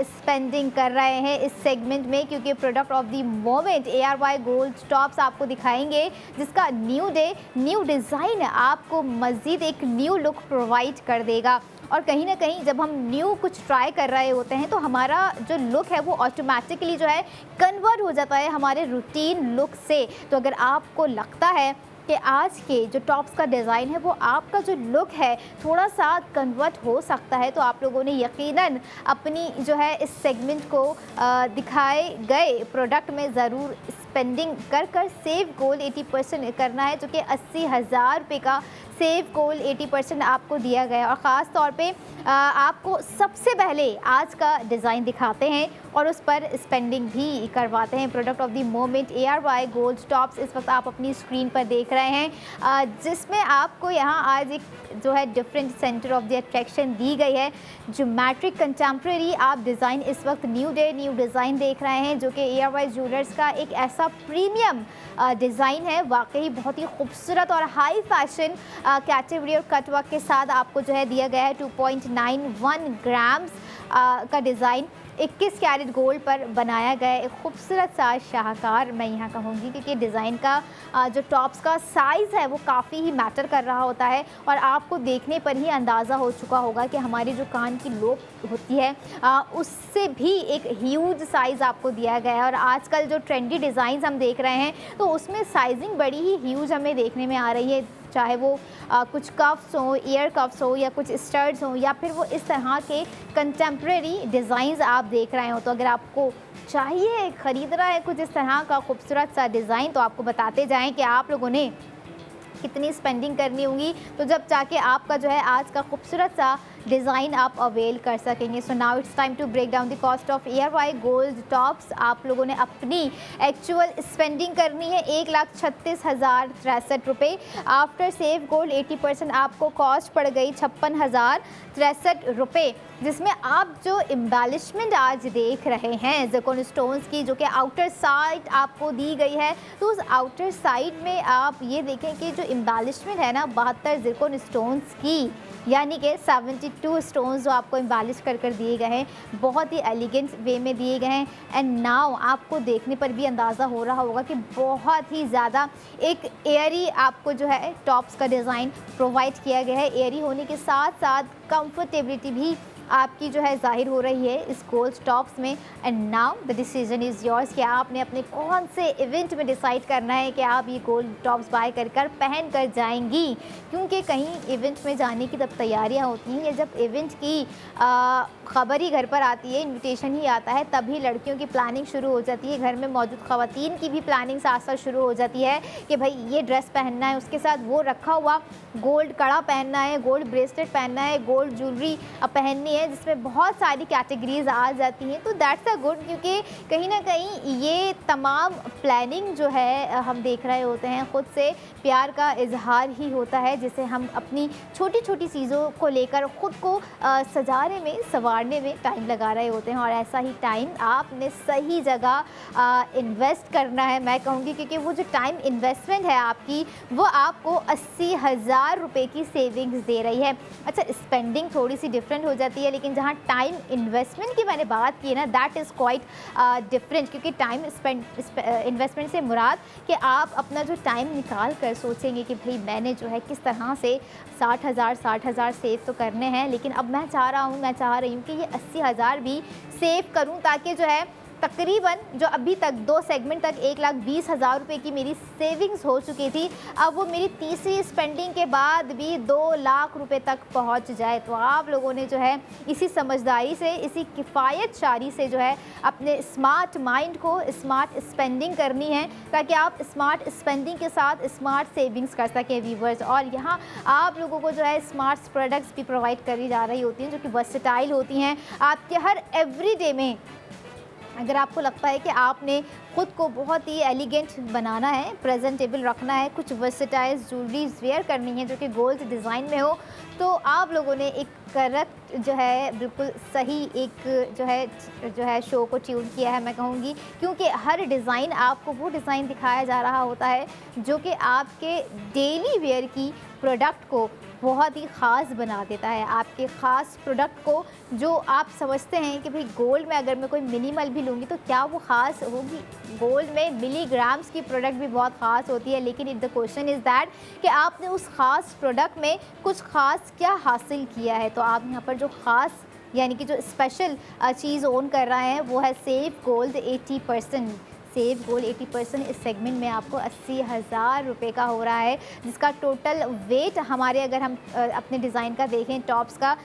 स्पेंडिंग कर रहे हैं इस सेगमेंट में, क्योंकि product of the moment ARY gold tops आपको दिखाएंगे, जिसका न्यू डे न्यू डिज़ाइन आपको मज़ीद एक न्यू लुक प्रोवाइड कर देगा। और कहीं ना कहीं जब हम न्यू कुछ ट्राई कर रहे होते हैं तो हमारा जो लुक है वो ऑटोमेटिकली जो है कन्वर्ट हो जाता है हमारे रूटीन लुक से। तो अगर आपको लगता है कि आज के जो टॉप्स का डिज़ाइन है वो आपका जो लुक है थोड़ा सा कन्वर्ट हो सकता है, तो आप लोगों ने यकीनन अपनी जो है इस सेगमेंट को दिखाए गए प्रोडक्ट में ज़रूर स्पेंडिंग कर कर सेव गोल्ड 80% करना है, जो कि 80,000 रुपये का सेव गोल्ड 80% आपको दिया गया। और ख़ास तौर पे आपको सबसे पहले आज का डिज़ाइन दिखाते हैं और उस पर स्पेंडिंग भी करवाते हैं। Product of the moment ARY gold tops इस वक्त आप अपनी स्क्रीन पर देख रहे हैं, जिसमें आपको यहाँ आज एक जो है different center of the attraction दी गई है। ज्योमेट्रिक कंटेम्प्रेरी आप डिज़ाइन इस वक्त न्यू डे न्यू डिज़ाइन देख रहे हैं, जो कि ARY ज्वेलर्स का एक ऐसा प्रीमियम डिज़ाइन है, वाकई बहुत ही खूबसूरत और हाई फैशन कैटेगरी और कटवर्क के साथ आपको जो है दिया गया है। 2.91 ग्राम्स का डिज़ाइन 21 कैरेट गोल्ड पर बनाया गया एक खूबसूरत सा शाहकार मैं यहाँ कहूँगी, क्योंकि डिज़ाइन का जो टॉप्स का साइज़ है वो काफ़ी ही मैटर कर रहा होता है। और आपको देखने पर ही अंदाज़ा हो चुका होगा कि हमारी जो कान की लोप होती है उससे भी एक ह्यूज साइज़ आपको दिया गया है। और आजकल जो ट्रेंडी डिज़ाइंस हम देख रहे हैं तो उसमें साइजिंग बड़ी ही ह्यूज हमें देखने में आ रही है, चाहे वो कुछ कफ्स हों, ईयर कफ्स हो या कुछ स्टड्स हों, या फिर वो इस तरह के कंटेम्प्रेरी डिज़ाइंस आप देख रहे हो। तो अगर आपको चाहिए ख़रीदना है कुछ इस तरह का खूबसूरत सा डिज़ाइन, तो आपको बताते जाएं कि आप लोगों ने कितनी स्पेंडिंग करनी होगी, तो जब जाके आपका जो है आज का खूबसूरत सा डिज़ाइन आप अवेल कर सकेंगे। So now it's time to break down the cost of ARY gold tops. आप लोगों ने अपनी एक्चुअल स्पेंडिंग करनी है 1,36,063 रुपये। आफ्टर सेव गोल्ड 80% आपको कॉस्ट पड़ गई 56,063 रुपये, जिसमें आप जो एम्बेलिशमेंट आज देख रहे हैं ज़िरकॉन स्टोन्स की, जो कि आउटर साइड आपको दी गई है, तो उस आउटर साइड में आप ये देखें कि जो एम्बेलिशमेंट है ना 72 ज़िरकॉन स्टोन्स की, यानी कि 72 स्टोन्स जो आपको एम्बेलिश कर दिए गए हैं, बहुत ही एलिगेंट वे में दिए गए हैं। एंड नाउ आपको देखने पर भी अंदाज़ा हो रहा होगा कि बहुत ही ज़्यादा एक एयरी आपको जो है टॉप्स का डिज़ाइन प्रोवाइड किया गया है। एयरी होने के साथ साथ कंफर्टेबिलिटी भी आपकी जो है ज़ाहिर हो रही है इस गोल्ड टॉप्स में। And now the decision is yours कि आपने अपने कौन से इवेंट में डिसाइड करना है कि आप ये गोल्ड टॉप्स बाय कर पहन कर जाएंगी, क्योंकि कहीं इवेंट में जाने की जब तैयारियां होती हैं या जब इवेंट की ख़बर ही घर पर आती है, इन्विटेशन ही आता है, तभी लड़कियों की प्लानिंग शुरू हो जाती है। घर में मौजूद ख़वातीन की भी प्लानिंग साथ साथ शुरू हो जाती है कि भाई ये ड्रेस पहनना है, उसके साथ वो रखा हुआ गोल्ड कड़ा पहनना है, गोल्ड ब्रेसलेट पहनना है, गोल्ड ज्वेलरी पहननी है, जिसमें बहुत सारी कैटेगरीज आ जाती हैं। तो दैट्स अ गुड, क्योंकि कहीं ना कहीं ये तमाम प्लानिंग जो है हम देख रहे होते हैं, ख़ुद से प्यार का इजहार ही होता है, जिसे हम अपनी छोटी छोटी चीज़ों को लेकर ख़ुद को सजाने में संवारने में टाइम लगा रहे होते हैं। और ऐसा ही टाइम आपने सही जगह इन्वेस्ट करना है, मैं कहूँगी, क्योंकि वो जो टाइम इन्वेस्टमेंट है आपकी, वो आपको 80,000 रुपये की सेविंग्स दे रही है। अच्छा, स्पेंडिंग थोड़ी सी डिफरेंट हो जाती है, लेकिन जहाँ टाइम इन्वेस्टमेंट की मैंने बात की है ना, दैट इज़ क्वाइट डिफरेंट, क्योंकि टाइम इन्वेस्टमेंट से मुराद कि आप अपना जो टाइम निकाल कर सोचेंगे कि भाई मैंने जो है किस तरह से 60,000 सेव तो करने हैं, लेकिन अब मैं चाह रही हूँ कि ये 80,000 भी सेव करूँ, ताकि जो है तकरीबन जो अभी तक 2 सेगमेंट तक 1,20,000 रुपये की मेरी सेविंग्स हो चुकी थी, अब वो मेरी तीसरी स्पेंडिंग के बाद भी 2 लाख रुपए तक पहुंच जाए। तो आप लोगों ने जो है इसी समझदारी से, इसी किफ़ायतशारी से जो है अपने स्मार्ट माइंड को स्मार्ट स्पेंडिंग करनी है, ताकि आप स्मार्ट स्पेंडिंग के साथ स्मार्ट सेविंग्स कर सकें व्यूवर्स। और यहाँ आप लोगों को जो है स्मार्ट प्रोडक्ट्स भी प्रोवाइड करी जा रही होती हैं, जो कि वर्सेटाइल होती हैं आपके हर एवरीडे में। अगर आपको लगता है कि आपने ख़ुद को बहुत ही एलिगेंट बनाना है, प्रेजेंटेबल रखना है, कुछ वर्सेटाइल ज्वेलरीज वेयर करनी है जो कि गोल्ड डिज़ाइन में हो, तो आप लोगों ने एक करेक्ट जो है बिल्कुल सही एक जो है शो को ट्यून किया है, मैं कहूँगी, क्योंकि हर डिज़ाइन आपको वो डिज़ाइन दिखाया जा रहा होता है जो कि आपके डेली वेयर की प्रोडक्ट को बहुत ही ख़ास बना देता है। आपके ख़ास प्रोडक्ट को जो आप समझते हैं कि भाई गोल्ड में अगर मैं कोई मिनिमल भी लूँगी तो क्या वो ख़ास होगी। गोल्ड में मिलीग्राम्स की प्रोडक्ट भी बहुत ख़ास होती है, लेकिन it the question is that कि आपने उस ख़ास प्रोडक्ट में कुछ ख़ास क्या हासिल किया है। तो आप यहाँ पर जो ख़ास यानी कि जो स्पेशल चीज़ ओन कर रहे हैं वो है सेव गोल्ड 80%। सेव गोल्ड 80% इस सेगमेंट में आपको 80,000 रुपये का हो रहा है, जिसका टोटल वेट हमारे अगर हम अपने डिज़ाइन का देखें टॉप्स का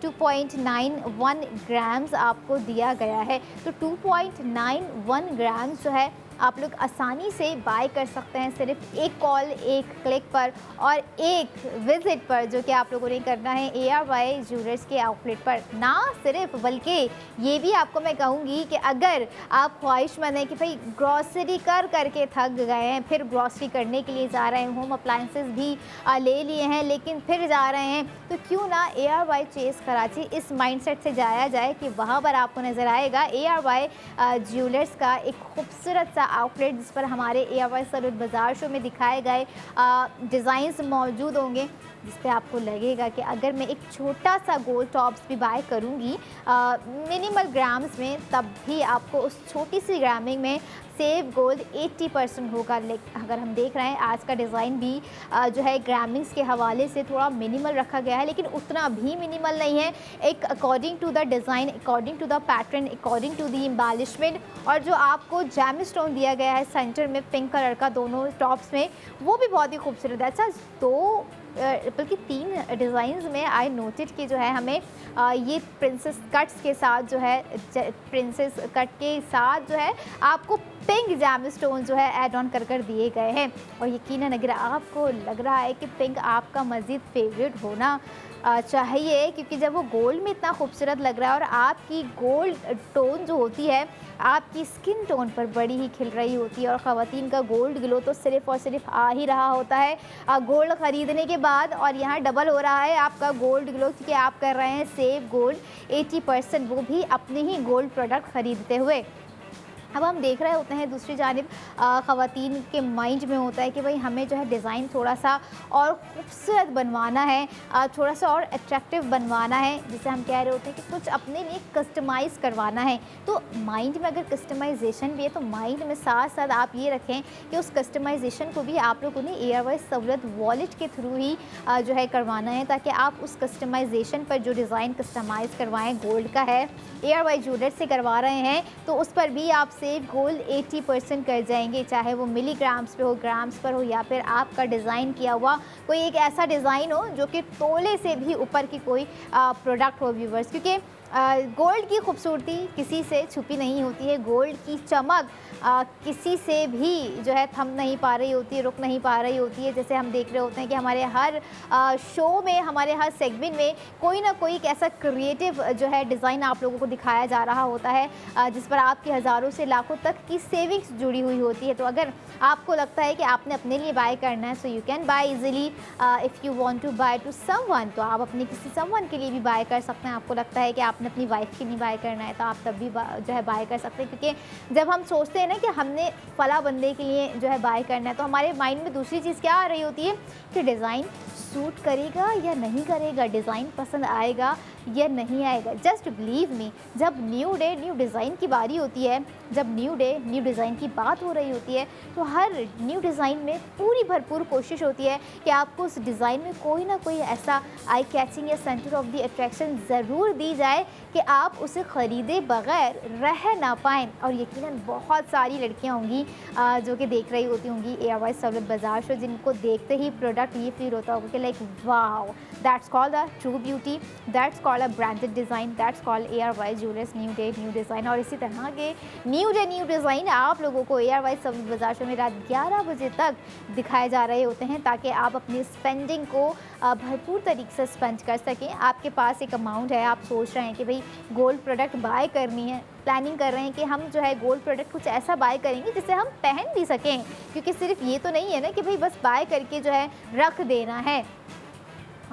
2.91 ग्राम्स आपको दिया गया है। तो 2.91 ग्राम्स जो है आप लोग आसानी से बाय कर सकते हैं सिर्फ एक कॉल, एक क्लिक पर और एक विज़िट पर, जो कि आप लोगों ने करना है ARY ज्वेलर्स के आउटलेट पर। ना सिर्फ बल्कि ये भी आपको मैं कहूँगी कि अगर आप ख्वाहिशमंद हैं कि भाई ग्रॉसरी करके थक गए हैं, फिर ग्रॉसरी करने के लिए जा रहे हैं, होम अप्लाइंसेस भी ले लिए हैं लेकिन फिर जा रहे हैं, तो क्यों ना ARY चेस कराची इस माइंडसेट से जाया जाए कि वहाँ पर आपको नज़र आएगा ARY ज्वेलर्स का एक खूबसूरत सा आउटलेट, जिस पर हमारे ARY सौलत बाज़ार शो में दिखाए गए डिज़ाइंस मौजूद होंगे, जिस पे आपको लगेगा कि अगर मैं एक छोटा सा गोल्ड टॉप्स भी बाय करूँगी मिनिमल ग्राम्स में, तब भी आपको उस छोटी सी ग्रामिंग में सेव गोल्ड 80% होगा। अगर हम देख रहे हैं आज का डिज़ाइन भी जो है ग्रामिंग्स के हवाले से थोड़ा मिनिमल रखा गया है, लेकिन उतना भी मिनिमल नहीं है। एक according to the design, according to the pattern, according to the embellishment, और जो आपको जेम स्टोन दिया गया है सेंटर में पिंक कलर का दोनों टॉप्स में, वो भी बहुत ही खूबसूरत है। अच्छा, 2 बल्कि 3 डिज़ाइंस में आई नोटेड कि जो है हमें ये प्रिंसेस कट्स के साथ जो है प्रिंसेस कट के साथ जो है आपको पिंक जैम स्टोन जो है ऐड ऑन कर दिए गए हैं। और यकीनन अगर आपको लग रहा है कि पिंक आपका मज़ीद फेवरेट होना चाहिए, क्योंकि जब वो गोल्ड में इतना खूबसूरत लग रहा है और आपकी गोल्ड टोन जो होती है आपकी स्किन टोन पर बड़ी ही खिल रही होती है, और ख़वातीन का गोल्ड ग्लो तो सिर्फ़ और सिर्फ आ ही रहा होता है गोल्ड ख़रीदने के बाद। और यहाँ डबल हो रहा है आपका गोल्ड ग्लो, क्योंकि आप कर रहे हैं सेव गोल्ड 80%, वो भी अपने ही गोल्ड प्रोडक्ट ख़रीदते हुए। अब हम देख रहे होते हैं दूसरी जानिब ख़वातीन के माइंड में होता है कि भाई हमें जो है डिज़ाइन थोड़ा सा और ख़ूबसूरत बनवाना है, थोड़ा सा और अट्रैक्टिव बनवाना है, जिसे हम कह रहे होते हैं कि कुछ अपने लिए कस्टमाइज़ करवाना है। तो माइंड में अगर कस्टमाइजेशन भी है तो माइंड में साथ साथ आप ये रखें कि उस कस्टमाइजेशन को भी आप लोगों ने एयरवाइज सहूलत वॉलेट के थ्रू ही जो है करवाना है, ताकि आप उस कस्टमाइजेशन पर जो डिज़ाइन कस्टमाइज़ करवाएँ, गोल्ड का है एयरवाइज ज्वेलर्स से करवा रहे हैं, तो उस पर भी आप सेव गोल्ड 80% कर जाएंगे, चाहे वो मिलीग्राम्स पे हो, ग्राम्स पर हो, या फिर आपका डिज़ाइन किया हुआ कोई एक ऐसा डिज़ाइन हो जो कि तोले से भी ऊपर की कोई प्रोडक्ट हो व्यूवर्स। क्योंकि गोल्ड की खूबसूरती किसी से छुपी नहीं होती है, गोल्ड की चमक किसी से भी जो है थम नहीं पा रही होती है, रुक नहीं पा रही होती है। जैसे हम देख रहे होते हैं कि हमारे हर शो में, हमारे हर सेगमेंट में कोई ना कोई एक ऐसा क्रिएटिव जो है डिज़ाइन आप लोगों को दिखाया जा रहा होता है, जिस पर आपकी हज़ारों से लाखों तक की सेविंग्स जुड़ी हुई होती है। तो अगर आपको लगता है कि आपने अपने लिए बाय करना है, so you can buy easily. If you want to buy to someone, तो आप अपने किसी समवन के लिए भी बाय कर सकते हैं। आपको लगता है कि आपने अपनी वाइफ के लिए बाय करना है, तो आप तब भी जो है बाय कर सकते हैं। क्योंकि जब हम सोचते हैं ना कि हमने फला बंदे के लिए जो है बाय करना है, तो हमारे माइंड में दूसरी चीज़ क्या आ रही होती है कि डिज़ाइन सूट करेगा या नहीं करेगा, डिज़ाइन पसंद आएगा या नहीं आएगा। जस्ट बिलीव मी, जब न्यू डे न्यू डिज़ाइन की बारी होती है, जब न्यू डे न्यू डिज़ाइन की बात हो रही होती है, तो हर न्यू डिज़ाइन में पूरी भरपूर कोशिश होती है कि आपको उस डिज़ाइन में कोई ना कोई ऐसा आई कैचिंग या सेंटर ऑफ द अट्रैक्शन ज़रूर दी जाए कि आप उसे ख़रीदे बग़ैर रह ना पाएँ। और यकीनन बहुत सारी लड़कियाँ होंगी जो कि देख रही होती होंगी एयरवाइज सहूलत बाज़ार शो, जिनको देखते ही प्रोडक्ट ये फील होता होगा कि like wow, that's called a true beauty, that's called a branded design, that's called ARY's jewellers new day new design. और इसी तरह के न्यू डे न्यू डिज़ाइन आप लोगों को एयरवाइज सहूलत बाज़ार शो में रात 11 बजे तक दिखाए जा रहे होते हैं, ताकि आप अपनी स्पेंडिंग को भरपूर तरीके से स्पेंड कर सकें। आपके पास एक अमाउंट है, आप सोच रहे हैं कि भाई गोल्ड प्रोडक्ट बाय करनी है, प्लानिंग कर रहे हैं कि हम जो है गोल्ड प्रोडक्ट कुछ ऐसा बाय करेंगे जिसे हम पहन भी सकें, क्योंकि सिर्फ ये तो नहीं है ना कि भाई बस बाय करके जो है रख देना है।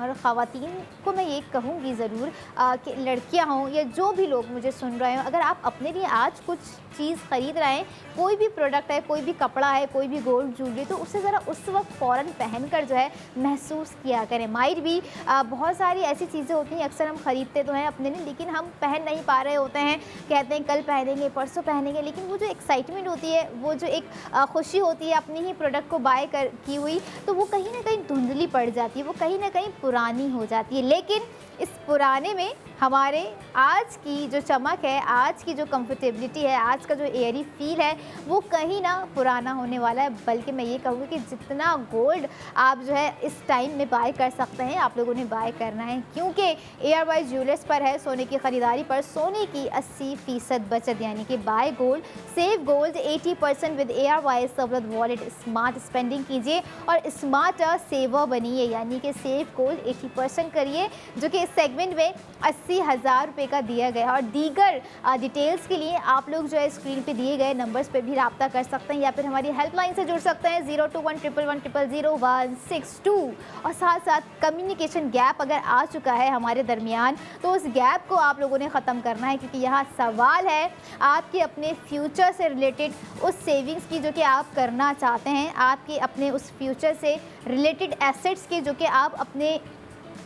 और ख़वातीन को मैं ये कहूँगी ज़रूर कि लड़कियाँ हों या जो भी लोग मुझे सुन रहे हो, अगर आप अपने लिए आज कुछ चीज़ ख़रीद रहे हैं, कोई भी प्रोडक्ट है, कोई भी कपड़ा है, कोई भी गोल्ड ज्वेलरी, तो उसे ज़रा उस वक्त फ़ौरन पहनकर जो है महसूस किया करें। माइट भी बहुत सारी ऐसी चीज़ें होती हैं, अक्सर हम ख़रीदते तो हैं अपने लिए, लेकिन हम पहन नहीं पा रहे होते हैं, कहते हैं कल पहनेंगे, परसों पहनेंगे, लेकिन वो जो एक्साइटमेंट होती है, वो जो एक खुशी होती है अपनी ही प्रोडक्ट को बाय की हुई, तो वो कहीं ना कहीं धुंधली पड़ जाती है, वो कहीं ना कहीं पुरानी हो जाती है। लेकिन इस पुराने में हमारे आज की जो चमक है, आज की जो कंफर्टेबिलिटी है, आज का जो एयरी फील है, वो कहीं ना पुराना होने वाला है। बल्कि मैं ये कहूँगी कि जितना गोल्ड आप जो है इस टाइम में बाय कर सकते हैं, आप लोगों ने बाय करना है, क्योंकि एयरवाइज ज्वेलर्स पर है सोने की ख़रीदारी पर सोने की 80% बचत, यानी कि buy gold save gold 80% with ARY's Sahulat wallet. Smart spending कीजिए और स्मार्ट सेवर बनिए, यानी कि सेव गोल्ड 80% करिए, जो कि इस सेगमेंट में 80,000 रुपये का दिया गया। और दीगर डिटेल्स के लिए आप लोग जो है स्क्रीन पे दिए गए नंबर्स पे भी रब्ता कर सकते हैं, या फिर हमारी हेल्पलाइन से जुड़ सकते हैं 021111000162। और साथ साथ कम्युनिकेशन गैप अगर आ चुका है हमारे दरमियान, तो उस गैप को आप लोगों ने ख़त्म करना है, क्योंकि यहाँ सवाल है आपके अपने फ्यूचर से रिलेटेड उस सेविंग्स की जो कि आप करना चाहते हैं, आपके अपने उस फ्यूचर से रिलेटेड एसेट्स के जो कि आप अपने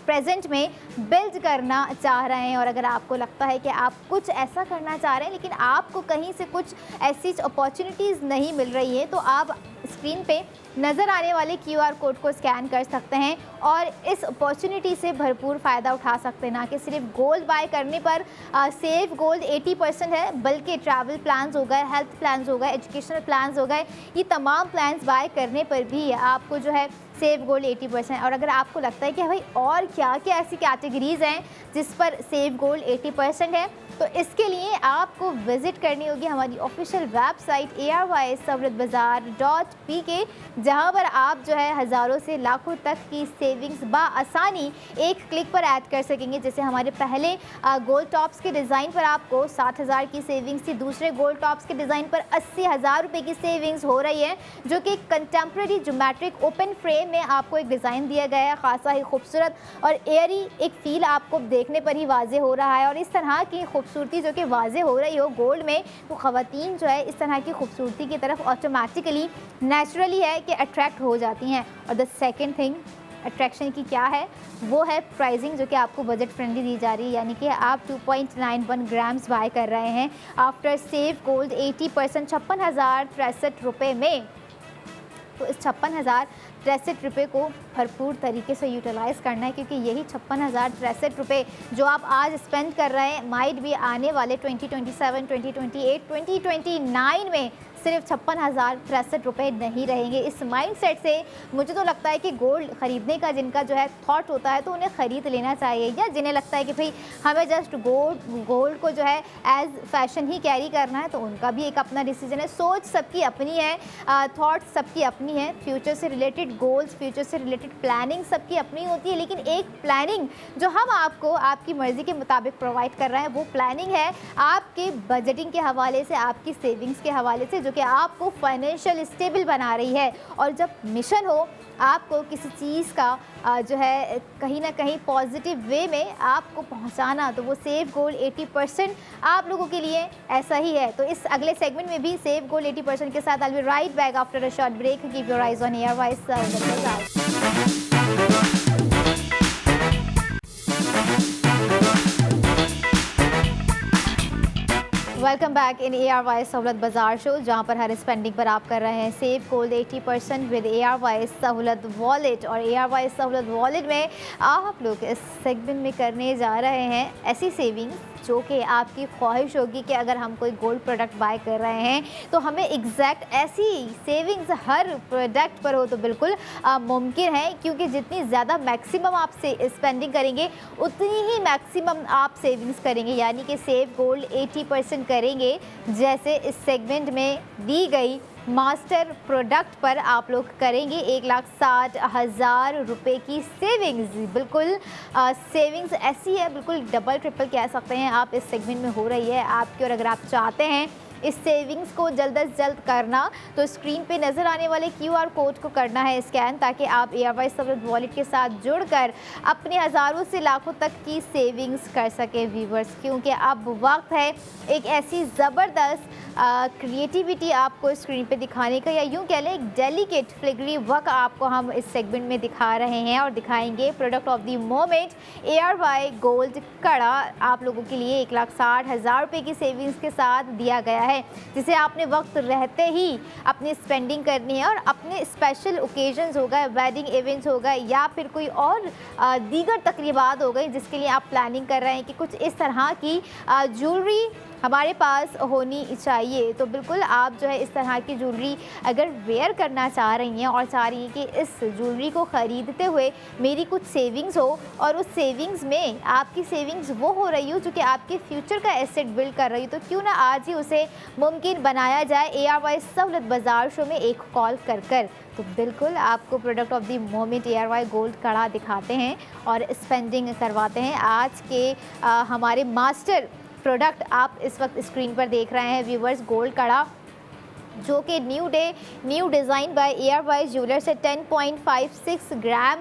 प्रेजेंट में बिल्ड करना चाह रहे हैं। और अगर आपको लगता है कि आप कुछ ऐसा करना चाह रहे हैं, लेकिन आपको कहीं से कुछ ऐसी अपॉर्चुनिटीज़ नहीं मिल रही है, तो आप स्क्रीन पे नज़र आने वाले QR कोड को स्कैन कर सकते हैं और इस अपॉर्चुनिटी से भरपूर फ़ायदा उठा सकते हैं। ना कि सिर्फ गोल्ड बाय करने पर सेव गोल्ड 80% है, बल्कि ट्रैवल प्लान्स हो गए, हेल्थ प्लान्स हो गए, एजुकेशनल प्लान्स हो गए, ये तमाम प्लान्स बाय करने पर भी आपको जो है सेव गोल्ड 80%। और अगर आपको लगता है कि भाई और क्या क्या ऐसी कैटेगरीज़ हैं जिस पर सेव गोल्ड 80% है, तो इसके लिए आपको विज़िट करनी होगी हमारी ऑफिशियल वेबसाइट ARYSahulathbazaar.pk, जहां पर आप जो है हज़ारों से लाखों तक की सेविंग्स बाआसानी एक क्लिक पर ऐड कर सकेंगे। जैसे हमारे पहले गोल्ड टॉप्स के डिज़ाइन पर आपको 7,000 की सेविंग्स थी, दूसरे गोल्ड टॉप्स के डिज़ाइन पर 80,000 रुपये की सेविंग्स हो रही है, जो कि कंटेम्प्रेरी ज्योमेट्रिक ओपन फ्रेम में आपको एक डिज़ाइन दिया गया है, खासा ही खूबसूरत और एयरी एक फ़ील आपको देखने पर ही वाज़े हो रहा है। और इस तरह की खूबसूरती जो कि वाज़े हो रही हो गोल्ड में, तो ख़वातीन जो है इस तरह की खूबसूरती की तरफ ऑटोमेटिकली नेचुरली है कि अट्रैक्ट हो जाती हैं। और द सेकेंड थिंग अट्रैक्शन की क्या है, वो है प्राइसिंग, जो कि आपको बजट फ्रेंडली दी जा रही है, यानी कि आप 2.91 ग्राम्स बाय कर रहे हैं आफ्टर सेव गोल्ड 80%, 56,063 रुपये में। तो इस 56,063 रुपये को भरपूर तरीके से यूटिलाइज़ करना है, क्योंकि यही 56,063 रुपये जो आप आज स्पेंड कर रहे हैं माइट भी आने वाले 2027, 2028, 2029 में सिर्फ 56,063 रुपये नहीं रहेंगे। इस माइंडसेट से मुझे तो लगता है कि गोल्ड ख़रीदने का जिनका जो है थॉट होता है, तो उन्हें ख़रीद लेना चाहिए। या जिन्हें लगता है कि भाई हमें जस्ट गोल्ड को जो है एज़ फैशन ही कैरी करना है, तो उनका भी एक अपना डिसीजन है। सोच सबकी अपनी है, थॉट्स सबकी अपनी है, फ्यूचर से रिलेटेड गोल्स, फ्यूचर से रिलेटेड प्लानिंग सबकी अपनी होती है। लेकिन एक प्लानिंग जो हम आपको आपकी मर्ज़ी के मुताबिक प्रोवाइड कर रहे हैं, वो प्लानिंग है आपके बजटिंग के हवाले से, आपकी सेविंग्स के हवाले से, जो कि आपको फाइनेंशियल स्टेबल बना रही है। और जब मिशन हो आपको किसी चीज़ का जो है कहीं ना कहीं पॉजिटिव वे में आपको पहुंचाना, तो वो सेव गोल्ड 80% आप लोगों के लिए ऐसा ही है। तो इस अगले सेगमेंट में भी सेव गोल्ड 80% के साथ I will be right back after a short break. Keep your eyes on ARY's Sahulat Bazaar। Welcome back in ARY's Sahulat बाज़ार शो, जहाँ पर हर स्पेंडिंग पर आप कर रहे हैं सेव गोल्ड 80% विद ARY's सहूलत वॉलेट। और ARY's सहूलत वॉलेट में आप लोग इस सेगमेंट में करने जा रहे हैं ऐसी सेविंग्स जो कि आपकी ख्वाहिश होगी कि अगर हम कोई गोल्ड प्रोडक्ट बाय कर रहे हैं तो हमें एग्जैक्ट ऐसी सेविंग्स हर प्रोडक्ट पर हो तो बिल्कुल मुमकिन है, क्योंकि जितनी ज़्यादा मैक्सिमम आप स्पेंडिंग करेंगे उतनी ही मैक्सिमम आप सेविंग्स करेंगे, यानी कि सेव गोल्ड 80% करेंगे। जैसे इस सेगमेंट में दी गई मास्टर प्रोडक्ट पर आप लोग करेंगे 1,60,000 रुपये की सेविंग्स। बिल्कुल सेविंग्स ऐसी है, बिल्कुल डबल ट्रिपल कह सकते हैं आप, इस सेगमेंट में हो रही है आपकी। और अगर आप चाहते हैं इस सेविंग्स को जल्द से जल्द करना, तो स्क्रीन पे नज़र आने वाले QR कोड को करना है स्कैन, ताकि आप ARY's सहूलत वॉलेट के साथ जुड़कर अपने हज़ारों से लाखों तक की सेविंग्स कर सके व्यूवर्स। क्योंकि अब वक्त है एक ऐसी ज़बरदस्त क्रिएटिविटी आपको स्क्रीन पे दिखाने का, या यूँ कह लें एक डेलिकेट फ्लिग्री वर्क आपको हम इस सेगमेंट में दिखा रहे हैं और दिखाएंगे। Product of the moment ARY gold कड़ा आप लोगों के लिए 1,60,000 रुपये की सेविंग्स के साथ दिया गया है, जिसे आपने वक्त रहते ही अपनी स्पेंडिंग करनी है। और अपने स्पेशल ओकेजन्स हो गए, वेडिंग इवेंट्स हो गए, या फिर कोई और दीगर तकरीबात हो गई जिसके लिए आप प्लानिंग कर रहे हैं कि कुछ इस तरह की ज्वेलरी हमारे पास होनी चाहिए, तो बिल्कुल आप जो है इस तरह की ज्वेलरी अगर वेयर करना चाह रही हैं और चाह रही हैं कि इस ज्वेलरी को ख़रीदते हुए मेरी कुछ सेविंग्स हो, और उस सेविंग्स में आपकी सेविंग्स वो हो रही हो जो कि आपके फ्यूचर का एसेट बिल्ड कर रही हो, तो क्यों ना आज ही उसे मुमकिन बनाया जाए ARY's सहूलत बाज़ार शो में एक कॉल कर कर। तो बिल्कुल आपको product of the moment ARY gold कड़ा दिखाते हैं और स्पेंडिंग करवाते हैं। आज के हमारे मास्टर प्रोडक्ट आप इस वक्त स्क्रीन पर देख रहे हैं व्यूवर्स, गोल्ड कड़ा, जो कि new design by ARY jeweller से 10.56 ग्राम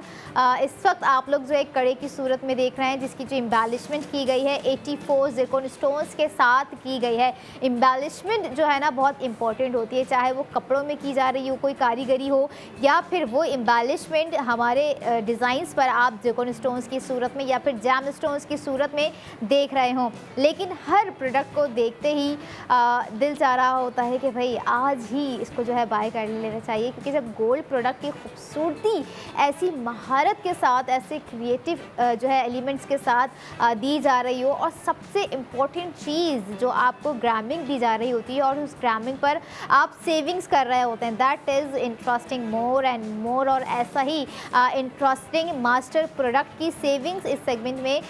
इस वक्त आप लोग जो एक कड़े की सूरत में देख रहे हैं, जिसकी जो एम्बेलिशमेंट की गई है 84 ज़िरकॉन स्टोन्स के साथ की गई है। एम्बेलिशमेंट जो है ना बहुत इंपॉर्टेंट होती है, चाहे वो कपड़ों में की जा रही हो, कोई कारीगरी हो, या फिर वो एम्बेलिशमेंट हमारे डिज़ाइंस पर आप ज़िरकॉन स्टोन्स की सूरत में या फिर जैम स्टोन्स की सूरत में देख रहे हों। लेकिन हर प्रोडक्ट को देखते ही दिल चाह रहा होता है कि भाई आज ही इसको जो है बाय कर लेना चाहिए, क्योंकि जब गोल्ड प्रोडक्ट की खूबसूरती ऐसी महारत के साथ, ऐसे क्रिएटिव जो है एलिमेंट्स के साथ दी जा रही हो, और सबसे इम्पोर्टेंट चीज़ जो आपको ग्रामिंग दी जा रही होती है और उस ग्रामिंग पर आप सेविंग्स कर रहे होते हैं, that is interesting more and more. और ऐसा ही इंटरेस्टिंग मास्टर प्रोडक्ट की सेविंग्स इस सेगमेंट में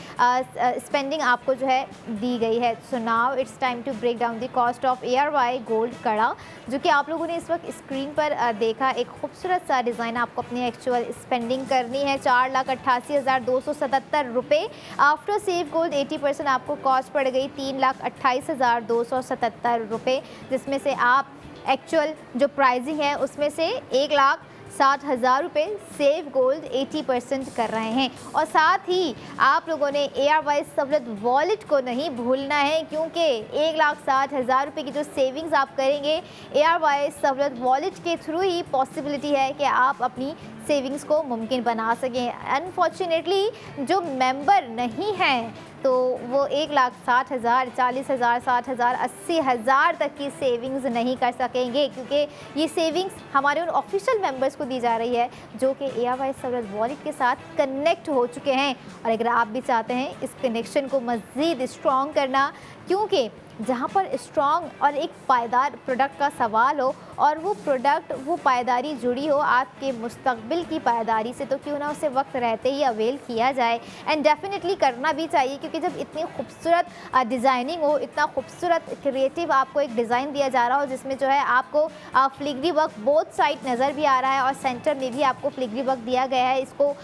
स्पेंडिंग आपको जो है दी गई है। So now it's time to break down the cost of ARY gold कड़ा, जो कि आप लोगों ने इस वक्त स्क्रीन पर देखा। एक खूबसूरत सा डिज़ाइन आपको अपनी एक्चुअल स्पेंडिंग करनी है 4,88,277 रुपये। आफ्टर सेव गोल्ड 80% आपको कॉस्ट पड़ गई 3,28,277 रुपये, जिसमें से आप एक्चुअल जो प्राइसिंग है उसमें से 1,60,000 रुपये सेव गोल्ड 80% कर रहे हैं। और साथ ही आप लोगों ने ARY सवलत वॉलेट को नहीं भूलना है, क्योंकि 1,60,000 रुपये की जो सेविंग्स आप करेंगे ARY सवलत वॉलेट के थ्रू ही पॉसिबिलिटी है कि आप अपनी सेविंग्स को मुमकिन बना सकें। अनफॉर्चुनेटली जो मेंबर नहीं हैं तो वो 1,60,000, 40,000, 60,000, 80,000 तक की सेविंग्स नहीं कर सकेंगे, क्योंकि ये सेविंग्स हमारे उन ऑफिशियल मेंबर्स को दी जा रही है जो कि ARY सवलत वॉलेट के साथ कनेक्ट हो चुके हैं। और अगर आप भी चाहते हैं इस कनेक्शन को मज़ीद स्ट्रॉन्ग करना, क्योंकि जहाँ पर स्ट्रॉन्ग और एक पायदार प्रोडक्ट का सवाल हो और वो प्रोडक्ट, वो पायदारी जुड़ी हो आपके मुस्तकबिल की पायदारी से, तो क्यों ना उसे वक्त रहते ही अवेल किया जाए। एंड डेफिनेटली करना भी चाहिए, क्योंकि जब इतनी खूबसूरत डिज़ाइनिंग हो, इतना खूबसूरत क्रिएटिव आपको एक डिज़ाइन दिया जा रहा हो जिसमें जो है आपको फ्लिग्री वर्क बोथ साइड नज़र भी आ रहा है और सेंटर में भी आपको फ्लिग्री वर्क दिया गया है। इसको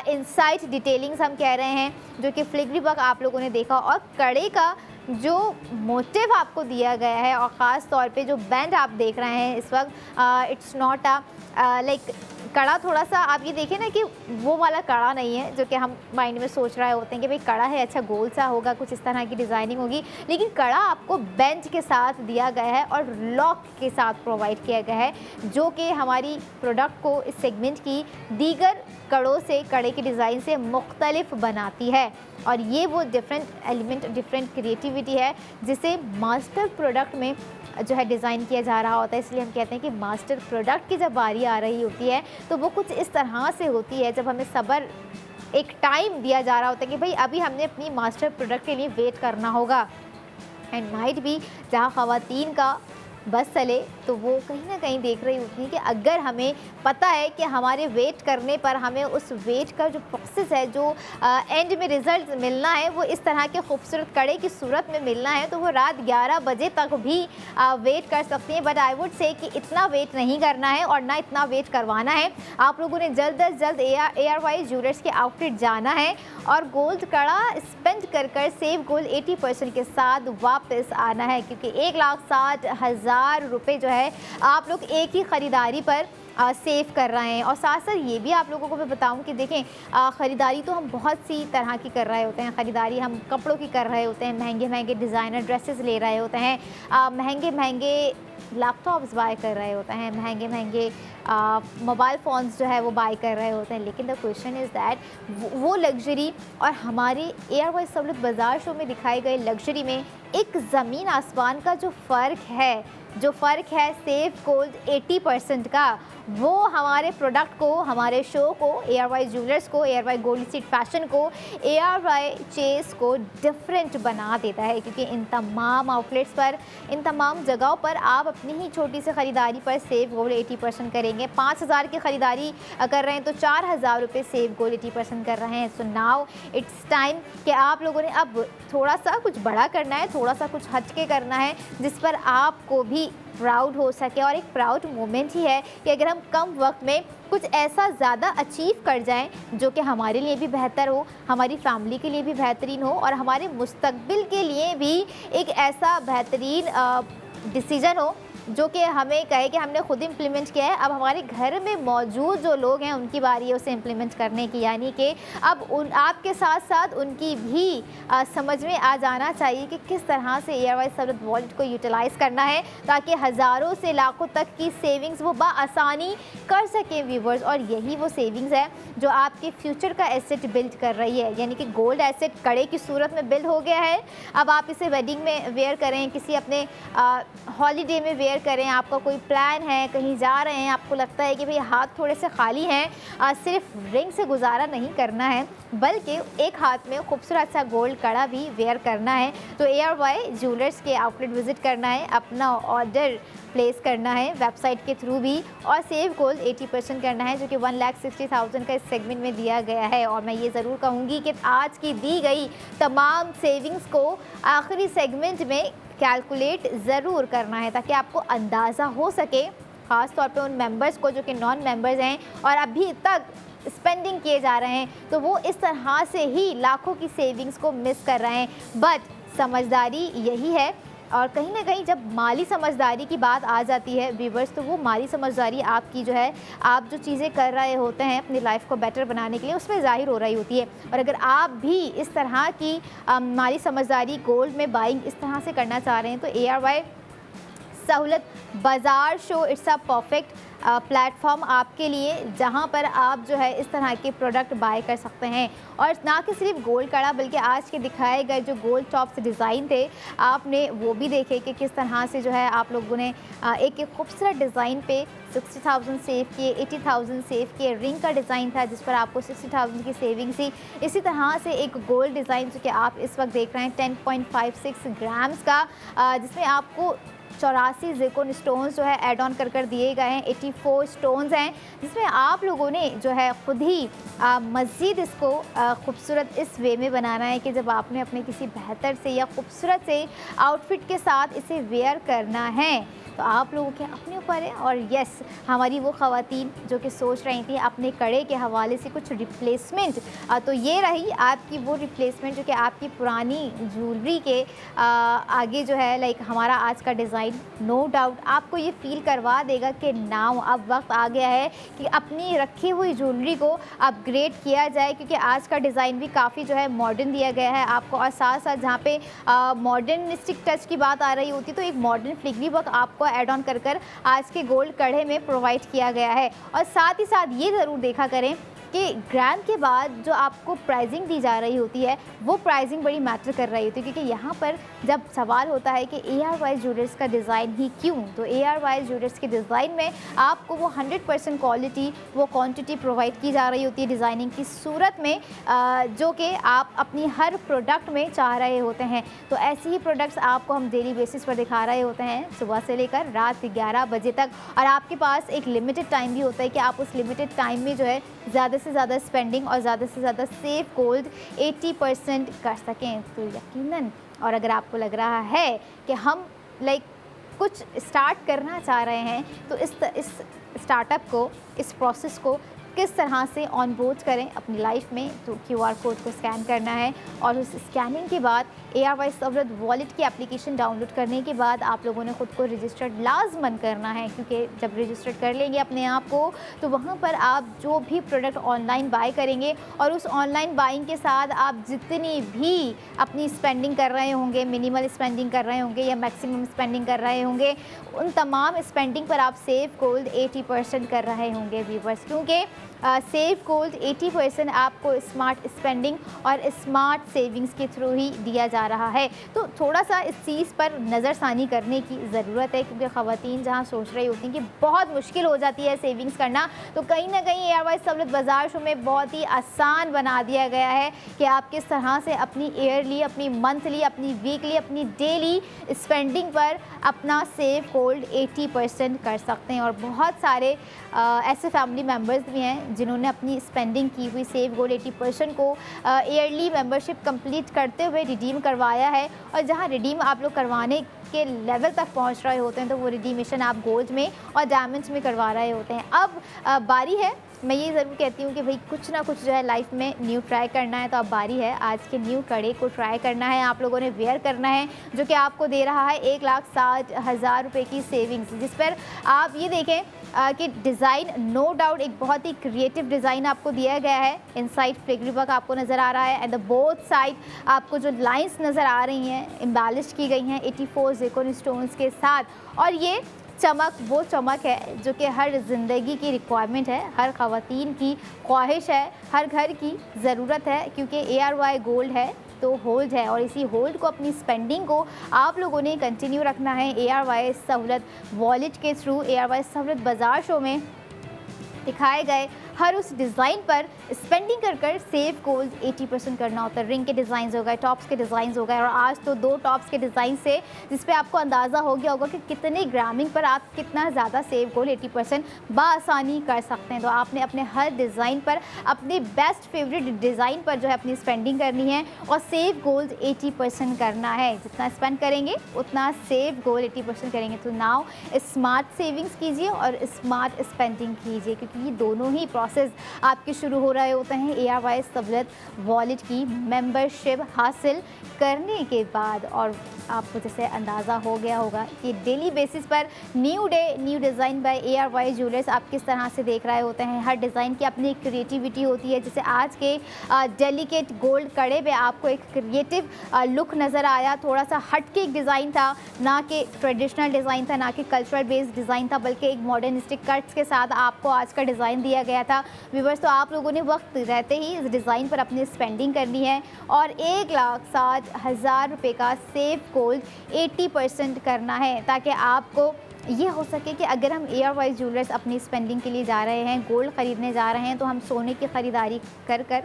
इनसाइड डिटेलिंग्स हम कह रहे हैं, जो कि फ्लिग्री वर्क आप लोगों ने देखा। और कड़े का जो मोटिव आपको दिया गया है और ख़ास तौर पे जो बैंड आप देख रहे हैं इस वक्त, इट्स नॉट लाइक कड़ा, थोड़ा सा आप ये देखें ना कि वो वाला कड़ा नहीं है जो कि हम माइंड में सोच रहे होते हैं कि भाई कड़ा है, अच्छा गोल सा होगा, कुछ इस तरह की डिज़ाइनिंग होगी, लेकिन कड़ा आपको बेंच के साथ दिया गया है और लॉक के साथ प्रोवाइड किया गया है, जो कि हमारी प्रोडक्ट को इस सेगमेंट की दीगर कड़ों से, कड़े की डिज़ाइन से मुख्तलिफ बनाती है। और ये वो डिफरेंट एलिमेंट, डिफरेंट क्रिएटिविटी है जिसे मास्टर प्रोडक्ट में जो है डिज़ाइन किया जा रहा होता है। इसलिए हम कहते हैं कि मास्टर प्रोडक्ट की जब बारी आ रही होती है तो वो कुछ इस तरह से होती है, जब हमें सब्र, एक टाइम दिया जा रहा होता है कि भाई अभी हमने अपनी मास्टर प्रोडक्ट के लिए वेट करना होगा। एंड माइट भी जहाँ ख़वातीन का बस चले तो वो कहीं ना कहीं देख रही होती है कि अगर हमें पता है कि हमारे वेट करने पर हमें उस वेट का जो प्रोसेस है, जो एंड में रिज़ल्ट मिलना है, वो इस तरह के खूबसूरत कड़े की सूरत में मिलना है, तो वो रात 11 बजे तक भी वेट कर सकती हैं। बट आई वुड से कि इतना वेट नहीं करना है और ना इतना वेट करवाना है। आप लोगों ने जल्द अज जल्द ARY ज्वेलर्स के आउटलेट जाना है और गोल्ड कड़ा स्पेंड कर सेव गोल्ड 80% के साथ वापस आना है, क्योंकि 1,60,000 रुपये जो है आप लोग एक ही ख़रीदारी पर सेव कर रहे हैं। और साथ साथ ये भी आप लोगों को मैं बताऊं कि देखें, ख़रीदारी तो हम बहुत सी तरह की कर रहे होते हैं। ख़रीदारी हम कपड़ों की कर रहे होते हैं, महंगे महंगे डिज़ाइनर ड्रेसेस ले रहे होते हैं, महंगे महंगे लैपटॉप्स बाय कर रहे होते हैं, महंगे महंगे मोबाइल फ़ोन्स जो है वो बाय कर रहे होते हैं। लेकिन द क्वेश्चन इज़ दैट वो लग्जरी और हमारे ARY सवलत बाज़ार शो में दिखाए गए लग्जरी में एक ज़मीन आसमान का जो फ़र्क है सेव गोल्ड 80% का, वो हमारे प्रोडक्ट को, हमारे शो को, ARY ज्वेलर्स को, ARY गोल्ड सीट फैशन को, ARY चेस को डिफरेंट बना देता है। क्योंकि इन तमाम आउटलेट्स पर, इन तमाम जगहों पर आप अपनी ही छोटी सी ख़रीदारी पर सेव गोल्ड 80% करेंगे। 5,000 की ख़रीदारी कर रहे हैं तो 4,000 रुपये सेव गोल्ड 80% कर रहे हैं। सो नाउ इट्स टाइम कि आप लोगों ने अब थोड़ा सा कुछ बड़ा करना है, थोड़ा सा कुछ हटके करना है, जिस पर आपको भी प्राउड हो सके। और एक प्राउड मोमेंट ही है कि अगर हम कम वक्त में कुछ ऐसा ज़्यादा अचीव कर जाएं जो कि हमारे लिए भी बेहतर हो, हमारी फैमिली के लिए भी बेहतरीन हो और हमारे मुस्तकबिल के लिए भी एक ऐसा बेहतरीन डिसीजन हो जो कि हमें कहे कि हमने खुद इम्प्लीमेंट किया है, अब हमारे घर में मौजूद जो लोग हैं उनकी बारी है उसे इम्प्लीमेंट करने की। यानी कि अब आपके साथ साथ उनकी भी समझ में आ जाना चाहिए कि किस तरह से ARY सवलत वॉलेट को यूटिलाइज़ करना है ताकि हज़ारों से लाखों तक की सेविंग्स वो बआसानी कर सकें व्यूवर्स। और यही वो सेविंग्स है जो आपके फ्यूचर का एसेट बिल्ड कर रही है। यानी कि गोल्ड एसेट कड़े की सूरत में बिल्ड हो गया है। अब आप इसे वेडिंग में वेयर करें, किसी अपने हॉलीडे में वेयर वेयर करें, आपका कोई प्लान है, कहीं जा रहे हैं, आपको लगता है कि भाई हाथ थोड़े से खाली हैं, सिर्फ रिंग से गुजारा नहीं करना है बल्कि एक हाथ में खूबसूरत सा गोल्ड कड़ा भी वेयर करना है, तो ARY ज्वेलर्स के आउटलेट विजिट करना है, अपना ऑर्डर प्लेस करना है वेबसाइट के थ्रू भी और सेव गोल्ड 80% करना है, जो कि 1,60,000 का इस सेगमेंट में दिया गया है। और मैं ये ज़रूर कहूँगी कि आज की दी गई तमाम सेविंग्स को आखिरी सेगमेंट में कैलकुलेट ज़रूर करना है ताकि आपको अंदाज़ा हो सके, ख़ास तौर पे उन मेंबर्स को जो कि नॉन मेंबर्स हैं और अभी तक स्पेंडिंग किए जा रहे हैं, तो वो इस तरह से ही लाखों की सेविंग्स को मिस कर रहे हैं। बट समझदारी यही है, और कहीं ना कहीं जब माली समझदारी की बात आ जाती है व्यूवर्स, तो वो माली समझदारी आपकी जो है, आप जो चीज़ें कर रहे होते हैं अपनी लाइफ को बेटर बनाने के लिए, उसमें ज़ाहिर हो रही होती है। और अगर आप भी इस तरह की माली समझदारी गोल्ड में बाइंग इस तरह से करना चाह रहे हैं, तो ARY सहूलत बाज़ार show it's a perfect platform आपके लिए, जहां पर आप जो है इस तरह के प्रोडक्ट बाय कर सकते हैं। और ना कि सिर्फ गोल्ड कड़ा, बल्कि आज के दिखाए गए जो गोल्ड टॉप्स डिज़ाइन थे, आपने वो भी देखे कि किस तरह से जो है आप लोगों ने एक खूबसूरत डिज़ाइन पे 60,000 सेव किए, 80,000 सेव किए। रिंग का डिज़ाइन था जिस पर आपको 60,000 की सेविंग थी। इसी तरह से एक गोल्ड डिज़ाइन जो कि आप इस वक्त देख रहे हैं 10.56 ग्राम्स का, जिसमें आपको 84 ज़िरकोन स्टोन्स जो है ऐड ऑन कर दिए गए हैं। 84 स्टोन्स हैं जिसमें आप लोगों ने जो है ख़ुद ही मज़ीद इसको खूबसूरत इस वे में बनाना है कि जब आपने अपने किसी बेहतर से या खूबसूरत से आउटफिट के साथ इसे वेयर करना है तो आप लोगों के अपने ऊपर है। और यस, हमारी वो ख़वातीन जो कि सोच रही थी अपने कड़े के हवाले से कुछ रिप्लेसमेंट, तो ये रही आपकी वो रिप्लेसमेंट जो कि आपकी पुरानी ज्वेलरी के आगे जो है लाइक हमारा आज का डिज़ाइन नो डाउट आपको ये फ़ील करवा देगा कि नाउ अब वक्त आ गया है कि अपनी रखी हुई ज्वेलरी को अपग्रेड किया जाए, क्योंकि आज का डिज़ाइन भी काफ़ी जो है मॉडर्न दिया गया है आपको। और साथ साथ जहाँ पे मॉडर्निस्टिक टच की बात आ रही होती तो एक मॉडर्न फ्लिग्री वर्क आपको ऐड ऑन कर आज के गोल्ड कड़े में प्रोवाइड किया गया है। और साथ ही साथ ये ज़रूर देखा करें कि ग्राम के बाद जो आपको प्राइसिंग दी जा रही होती है वो प्राइसिंग बड़ी मैटर कर रही होती है, क्योंकि यहाँ पर जब सवाल होता है कि ARY ज्वेलर्स का डिज़ाइन ही क्यों, तो ARY ज्वेलर्स के डिज़ाइन में आपको वो 100% क्वालिटी, वो क्वांटिटी प्रोवाइड की जा रही होती है डिज़ाइनिंग की सूरत में, जो कि आप अपनी हर प्रोडक्ट में चाह रहे होते हैं। तो ऐसे ही प्रोडक्ट्स आपको हम डेली बेसिस पर दिखा रहे होते हैं सुबह से लेकर रात 11 बजे तक, और आपके पास एक लिमिटेड टाइम भी होता है कि आप उस लिमिटेड टाइम में जो है ज़्यादा से ज़्यादा स्पेंडिंग और ज़्यादा से ज़्यादा सेव गोल्ड 80% कर सकें। तो यकीनन, और अगर आपको लग रहा है कि हम लाइक कुछ स्टार्ट करना चाह रहे हैं तो इस स्टार्टअप को, इस प्रोसेस को किस तरह से ऑन बोर्ड करें अपनी लाइफ में, तो QR कोड को स्कैन करना है और उस स्कैनिंग के बाद ARY सहूलत वॉलेट की एप्लीकेशन डाउनलोड करने के बाद आप लोगों ने ख़ुद को रजिस्टर्ड लाजमन करना है, क्योंकि जब रजिस्टर्ड कर लेंगे अपने आप को तो वहाँ पर आप जो भी प्रोडक्ट ऑनलाइन बाय करेंगे और उस ऑनलाइन बाइंग के साथ आप जितनी भी अपनी स्पेंडिंग कर रहे होंगे, मिनिमल स्पेंडिंग कर रहे होंगे या मैक्सिमम स्पेंडिंग कर रहे होंगे, उन तमाम स्पेंडिंग पर आप सेव गोल्ड 80% कर रहे होंगे व्यूवर्स, क्योंकि सेव गोल्ड 80% आपको स्मार्ट स्पेंडिंग और स्मार्ट सेविंग्स के थ्रू ही दिया जा रहा है। तो थोड़ा सा इस चीज़ पर नज़रसानी करने की ज़रूरत है, क्योंकि ख़वातीन जहाँ सोच रही होती हैं कि बहुत मुश्किल हो जाती है सेविंग्स करना, तो कहीं ना कहीं ARY सहूलत बाज़ार शो में बहुत ही आसान बना दिया गया है कि आप किस तरह से अपनी ईयरली, अपनी मंथली, अपनी वीकली, अपनी डेली स्पेंडिंग पर अपना सेव गोल्ड 80% कर सकते हैं। और बहुत सारे ऐसे फैमिली मेम्बर्स भी हैं जिन्होंने अपनी स्पेंडिंग की हुई सेव गोल्ड 80% को ईयरली मेंबरशिप कंप्लीट करते हुए रिडीम करवाया है। और जहां रिडीम आप लोग करवाने के लेवल तक पहुंच रहे होते हैं तो वो रिडीमेशन आप गोल्ड में और डायमंड्स में करवा रहे होते हैं। अब बारी है, मैं ये ज़रूर कहती हूँ कि भाई कुछ ना कुछ जो है लाइफ में न्यू ट्राई करना है, तो अब बारी है आज के न्यू कड़े को ट्राई करना है, आप लोगों ने वेयर करना है, जो कि आपको दे रहा है 1,60,000 रुपये की सेविंग्स, जिस पर आप ये देखें कि डिज़ाइन नो डाउट एक बहुत ही क्रिएटिव डिज़ाइन आपको दिया गया है। इनसाइड फ्लिग्री वर्क आपको नज़र आ रहा है एंड द बोथ साइड आपको जो लाइंस नज़र आ रही हैं एम्बेलिश की गई हैं 84 ज़िरकोन स्टोन्स के साथ। और ये चमक वो चमक है जो कि हर ज़िंदगी की रिक्वायरमेंट है, हर ख़वातीन की ख्वाहिश है, हर घर की ज़रूरत है, क्योंकि ARY गोल्ड है तो होल्ड है और इसी होल्ड को, अपनी स्पेंडिंग को आप लोगों ने कंटिन्यू रखना है ARY सहूलत वॉलेट के थ्रू। ARY सहूलत बाज़ार शो में दिखाए गए हर उस डिज़ाइन पर स्पेंडिंग कर सेव गोल्ड 80% करना होता है। रिंग के डिज़ाइन हो गए, टॉप्स के डिज़ाइन हो गए, और आज तो 2 टॉप्स के डिज़ाइन से जिस पे आपको अंदाज़ा हो गया होगा कि कितने ग्रामिंग पर आप कितना ज़्यादा सेव गोल्ड 80% बासानी कर सकते हैं। तो आपने अपने हर डिज़ाइन पर, अपने बेस्ट फेवरेट डिज़ाइन पर जो है अपनी स्पेंडिंग करनी है और सेव गोल्ड 80% करना है। जितना स्पेंड करेंगे उतना सेव गोल्ड 80% करेंगे। तो नाउ स्मार्ट सेविंग्स कीजिए और स्मार्ट स्पेंडिंग कीजिए, क्योंकि ये दोनों ही प्रोसेस आपके शुरू हो रहे होते हैं ARY सहूलत वॉलेट की मेंबरशिप हासिल करने के बाद। और आपको जैसे अंदाज़ा हो गया होगा कि डेली बेसिस पर new day new design by ARY jewellers आप किस तरह से देख रहे होते हैं। हर डिज़ाइन की अपनी एक क्रिएटिविटी होती है। जैसे आज के डेलिकेट गोल्ड कड़े पे आपको एक क्रिएटिव लुक नज़र आया, थोड़ा सा हटके एक डिज़ाइन था, ना कि ट्रेडिशनल डिज़ाइन था, ना कि कल्चरल बेस्ड डिज़ाइन था, बल्कि एक मॉडर्निस्टिक कट्स के साथ आपको आज का डिज़ाइन दिया गया था। व्यूअर्स, तो आप लोगों ने वक्त रहते ही इस डिज़ाइन पर अपनी स्पेंडिंग करनी है और 1,60,000 रुपये का सेव गोल्ड 80% करना है, ताकि आपको ये हो सके कि अगर हम ARY ज्वेलर्स अपनी स्पेंडिंग के लिए जा रहे हैं, गोल्ड ख़रीदने जा रहे हैं, तो हम सोने की ख़रीदारी कर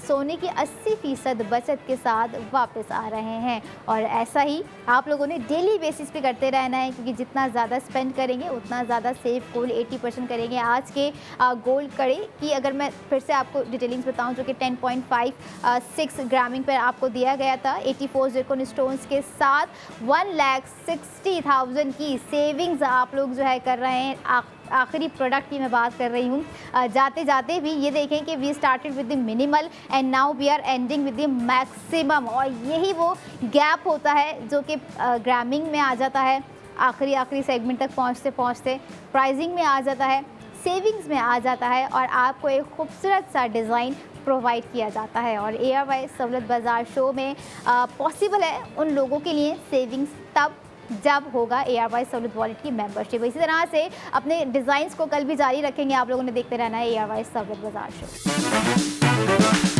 सोने की 80% बचत के साथ वापस आ रहे हैं। और ऐसा ही आप लोगों ने डेली बेसिस पे करते रहना है, क्योंकि जितना ज़्यादा स्पेंड करेंगे उतना ज़्यादा सेव गोल्ड 80% करेंगे। आज के गोल्ड कड़े की अगर मैं फिर से आपको डिटेलिंग्स बताऊं, जो कि 10.56 ग्रामिंग पर आपको दिया गया था 84 ज़िरकॉन स्टोन्स के साथ 1,60,000 की सेविंग्स आप लोग जो है कर रहे हैं। आखिरी प्रोडक्ट की मैं बात कर रही हूँ। जाते जाते भी ये देखें कि we started with the minimal and now we are ending with the maximum. और यही वो गैप होता है जो कि ग्रामिंग में आ जाता है, आखिरी सेगमेंट तक पहुँचते पहुँचते प्राइसिंग में आ जाता है, सेविंग्स में आ जाता है, और आपको एक खूबसूरत सा डिज़ाइन प्रोवाइड किया जाता है। और ARY सहूलत बाज़ार शो में पॉसिबल है उन लोगों के लिए सेविंग्स तब जब होगा ARY सहूलत वॉलेट की मेंबरशिप। इसी तरह से अपने डिज़ाइंस को कल भी जारी रखेंगे। आप लोगों ने देखते रहना है ARY सहूलत बाज़ार शो।